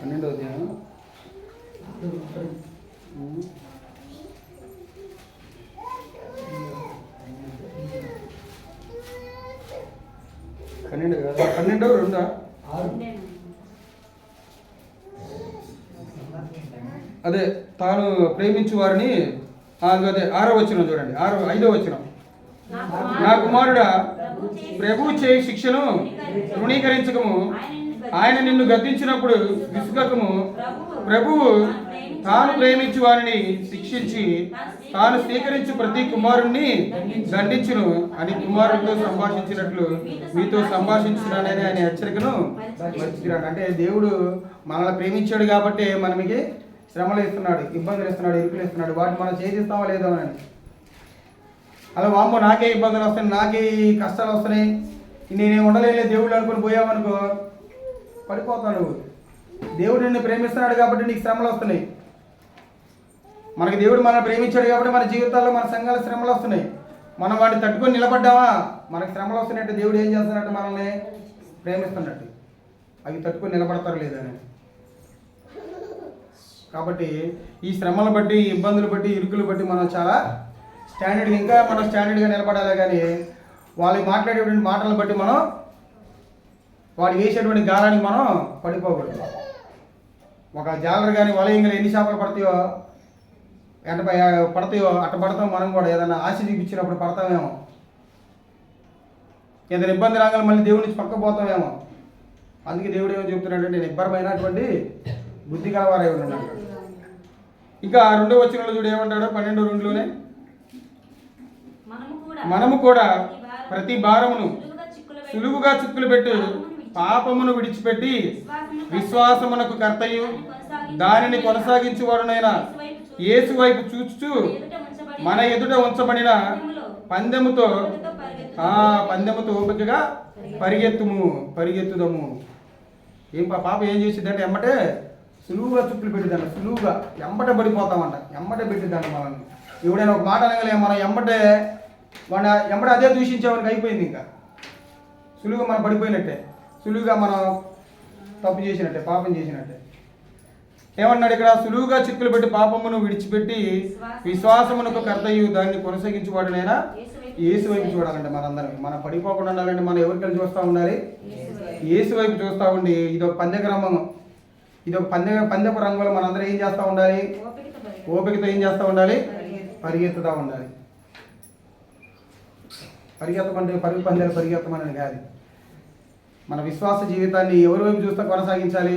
12వ అధ్యాయం 12:2 అదే తాను ప్రేమించు వారిని, అదే 6వ వచనం చూడండి, 5వ వచనం. నా కుమారుడా, ప్రభువు చేయి శిక్షను తృణీకరించకము, ఆయన నిన్ను గద్దించినప్పుడు విసుగకము. ప్రభువు తాను ప్రేమించు వారిని శిక్షించి తాను స్వీకరించు ప్రతి కుమారుణ్ణి దండించును అని కుమారుడితో సంభాషించినట్లు మీతో సంభాషించున్నానని ఆయన హెచ్చరికను మర్చిపోయాడు. అంటే దేవుడు మనల్ని ప్రేమించాడు కాబట్టి మనకి శ్రమలు ఇస్తున్నాడు, ఇబ్బందులు ఇస్తున్నాడు, ఇరుకులు ఇస్తున్నాడు. వాటిని మనం చేసిస్తామో లేదో అని. అలా వామ్మో నాకే ఇబ్బందులు వస్తున్నాయి, నాకే కష్టాలు వస్తున్నాయి, నేనేం ఉండలేని దేవుడు అనుకుని పోయావనుకో, పడిపోతాడు. దేవుడు నిన్ను ప్రేమిస్తున్నాడు కాబట్టి నీకు శ్రమలు వస్తున్నాయి. మనకి దేవుడు మనల్ని ప్రేమించాడు కాబట్టి మన జీవితాల్లో, మన సంఘాల శ్రమలు వస్తున్నాయి. మనం వాటిని తట్టుకొని నిలబడ్డామా, మనకి శ్రమలు వస్తున్నట్టు దేవుడు ఏం చేస్తున్నట్టు, మనల్ని ప్రేమిస్తున్నట్టు. అవి తట్టుకొని నిలబడతారు లేదని. కాబట్టి ఈ శ్రమలు బట్టి, ఇబ్బందులు బట్టి, ఇరుకులు బట్టి మనం చాలా స్టాండర్డ్గా, ఇంకా మనం స్టాండర్డ్గా నిలబడాలి. కానీ వాళ్ళు మాట్లాడేటువంటి మాటలను బట్టి మనం, వాడు వేసేటువంటి గాలానికి మనం పడిపోకూడదు. ఒక జాలరు కానీ వలయంగా ఎన్ని చేపలు పడతాయో, అట్ట పడతాం. మనం కూడా ఏదైనా ఆశ చూపించినప్పుడు పడతామేమో, ఏదైనా ఇబ్బంది రాగానే మళ్ళీ దేవుడి నుంచి పక్క పోతామేమో. అందుకే దేవుడు ఏమో చెప్తున్నాడంటే, నిబ్బరమైనటువంటి బుద్ధి కలవారై ఉన్నాడు. ఇంకా 2వ వచనంలో చూడు ఏమంటాడు, 12:2లోనే, మనము కూడా ప్రతి భారమును సులువుగా చిక్కులు పెట్టు పాపమును విడిచిపెట్టి విశ్వాసమునకు కర్తయు దానిని కొనసాగించువాడునైన యేసు వైపు చూచుచు మన ఎదుట ఉంచబడిన పందెముతో ఓపికగా పరిగెత్తుదము. పాప ఏం చేసిద్దంటే ఎమ్మటే సులువుగా చుక్కులు పెట్టిద్దంట, సులువుగా ఎంబట పడిపోతామంట, ఎంబటే పెట్టిద్దంట మనల్ని. ఎవడైనా ఒక మాట అనగలే, మనం ఎంబటే మన ఎమ్మడ అదే దూషించేవారికి అయిపోయింది. ఇంకా సులువుగా మనం పడిపోయినట్టే, సులువుగా మనం తప్పు చేసినట్టే, పాపం చేసినట్టే. ఏమన్నాడు ఇక్కడ? సులువుగా చిక్కులు పెట్టి పాపమును విడిచిపెట్టి విశ్వాసమునకు కర్తయు దాన్ని కొనసాగించువాడునైనా యేసు వైపు చూడాలంటే మనందరం. మనం పడిపోకుండా ఉండాలంటే మనం ఎవరికెళ్ళి చూస్తూ ఉండాలి? యేసు వైపు చూస్తూ ఉండి ఇదొక పందెక్రమం, ఇదొక పందెపు రంగులో మనందరం ఏం చేస్తూ ఉండాలి? ఓపికతో ఏం చేస్తూ ఉండాలి? పరిగెత్తుతూ ఉండాలి. పరిగెత్తమంటే పరుగు పందాలు పరిగెత్తమని కాదు. మన విశ్వాస జీవితాన్ని ఎవరి వైపు చూస్తా కొనసాగించాలి?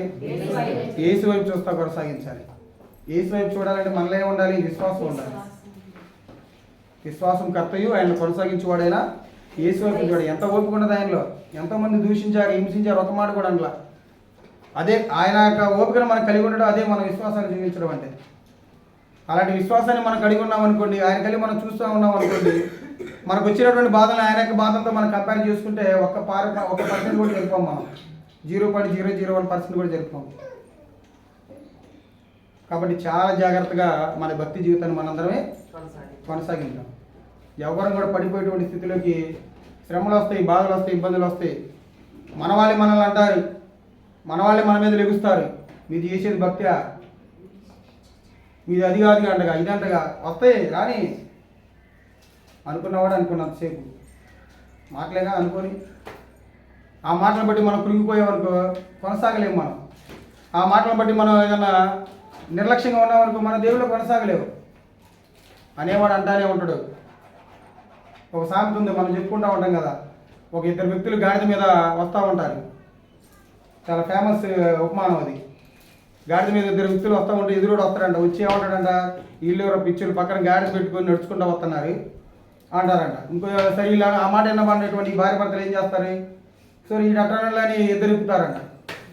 యేసు వైపు చూస్తా కొనసాగించాలి. యేసు వైపు చూడాలంటే మనలో ఏం ఉండాలి? విశ్వాసం ఉండాలి. విశ్వాసం కర్తయు ఆయన కొనసాగించేవాడైనా యేసు వైపు చూడాలి. ఎంత ఓపిక ఉండదు ఆయనలో. ఎంతోమంది దూషించారు, హింసించారు, ఒక మాట కూడా అనలా. అదే ఆయన యొక్క ఓపికను మనం కలిగి ఉండడం, అదే మన విశ్వాసాన్ని జీవించడం అంటే. అలాంటి విశ్వాసాన్ని మనం కలిగి ఉన్నాం అనుకోండి, ఆయన కలిగి మనం చూస్తూ ఉన్నాం అనుకోండి, మనకు వచ్చినటువంటి బాధలు ఆయన యొక్క బాధలతో మనం కంపేర్ చేసుకుంటే ఒక పర్సెంట్ కూడా జరుపుకోం. మనం 0.001% కూడా జరుపుకోం. కాబట్టి చాలా జాగ్రత్తగా మన భక్తి జీవితాన్ని మనందరమే కొనసాగించాం. ఎవరం కూడా పడిపోయేటువంటి స్థితిలోకి శ్రమలు వస్తాయి, బాధలు వస్తాయి, ఇబ్బందులు వస్తాయి. మన వాళ్ళే మనల్ని అంటారు, మన వాళ్ళే మన మీద లెగుస్తారు, మీది చేసేది భక్తిగా, మీది అది కాదుగా అంటగా, ఇది అంటగా వస్తాయి. రాని అనుకున్నవాడు అనుకున్నంతసేపు మాటలేగా అనుకొని ఆ మాటలను బట్టి మనం కృంగిపోయామనుకో కొనసాగలేము. మనం ఆ మాటలను బట్టి మనం ఏదైనా నిర్లక్ష్యంగా ఉన్నామనుకో మన దేవుళ్ళు కొనసాగలేవు. అనేవాడు అంటానే ఉంటాడు. ఒక సామెత ఉంది, మనం చెప్పుకుంటూ ఉంటాం కదా. ఒక ఇద్దరు వ్యక్తులు గాడిద మీద వస్తూ ఉంటారు. చాలా ఫేమస్ ఉపమానం అది. గాడిద మీద ఇద్దరు వ్యక్తులు వస్తూ ఉంటే ఎదురుడు వస్తారంట. వచ్చి ఏమంటాడంట, వీళ్ళు పిచ్చులు పక్కన గాడిద పెట్టుకొని నడుచుకుంటూ వస్తున్నారు అంటారంట. ఇంకో సరే ఇలా ఆ మాట విన్నబడినటువంటి భార్య భర్తలు ఏం చేస్తారు? సో ఈ అట్టని ఇద్దరు ఇప్పుతారంట.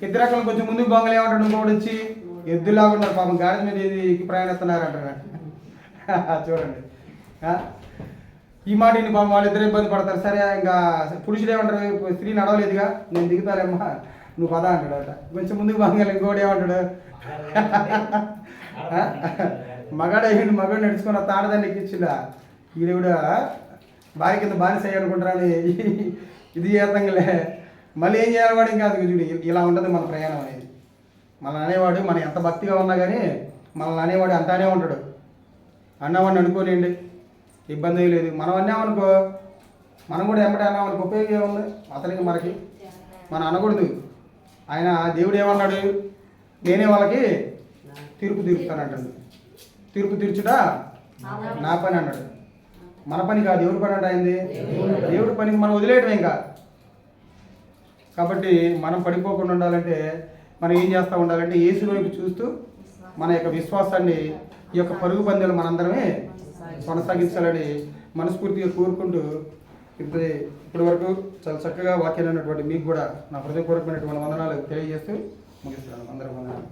ఇద్దరు అక్కడ కొంచెం ముందుకు బొంగలు ఏమంటాడు, ఇంకోటి వచ్చి ఎద్దులాగా ఉన్నారు పాపం గాడిద మీద ఎక్కి ప్రయాణిస్తున్నారంటారు. చూడండి, ఈ మాట ఇన్ని పాపం వాళ్ళిద్దరు ఇబ్బంది పడతారు. సరే ఇంకా పురుషుడు ఏమంటారు, స్త్రీ నడవలేదుగా నేను దిగుతాలేమ్మా నువ్వు పదా అంటాడు. కొంచెం ముందుకు బొంగలు ఇంకోటి ఏమంటాడు, మగాడు అయ్యిండు, మగాడు నడుచుకున్న తాడదాన్ని ఎక్కించిందా వీడు కూడా భార్య కింద బానిస అయ్యి అనుకుంటారని ఇది చేతంగలే. మళ్ళీ ఏం చేయాలి వాడు? ఇంకా అది చూడు, ఇలా ఉంటుంది మన ప్రయాణం అనేది. మనల్ని అనేవాడు మనం ఎంత భక్తిగా ఉన్నా కానీ మనల్ని అనేవాడు అంటానే ఉంటాడు. అన్నామని అనుకోలేండి, ఇబ్బంది లేదు. మనం అన్నామనుకో మనం కూడా ఎమ్మటే అన్నామనుకో ఉపయోగం ఏముంది? అతనికి మనకి మనం అనకూడదు. ఆయన దేవుడు ఏమన్నాడు? నేనే వాళ్ళకి తీర్పు తీరుస్తానంటాడు. తీర్పు తీర్చుట నా పని అన్నాడు. మన పని కాదు, ఎవరి పని అంటే అయింది దేవుడి పనికి మనం వదిలేయటం ఇంకా. కాబట్టి మనం పడిపోకుండా ఉండాలంటే మనం ఏం చేస్తూ ఉండాలంటే యేసు వైపు చూస్తూ మన యొక్క విశ్వాసాన్ని ఈ యొక్క పరుగు పందాలు మనందరమే కొనసాగించాలని మనస్ఫూర్తిగా కోరుకుంటూ ఇప్పటి వరకు చాలా చక్కగా వాక్యాలు అన్నటువంటి మీకు కూడా నా హృదయపూర్వకమైనటువంటి వందనాలు తెలియజేస్తూ ముగిస్తున్నాను. అందరూ వందనాలు.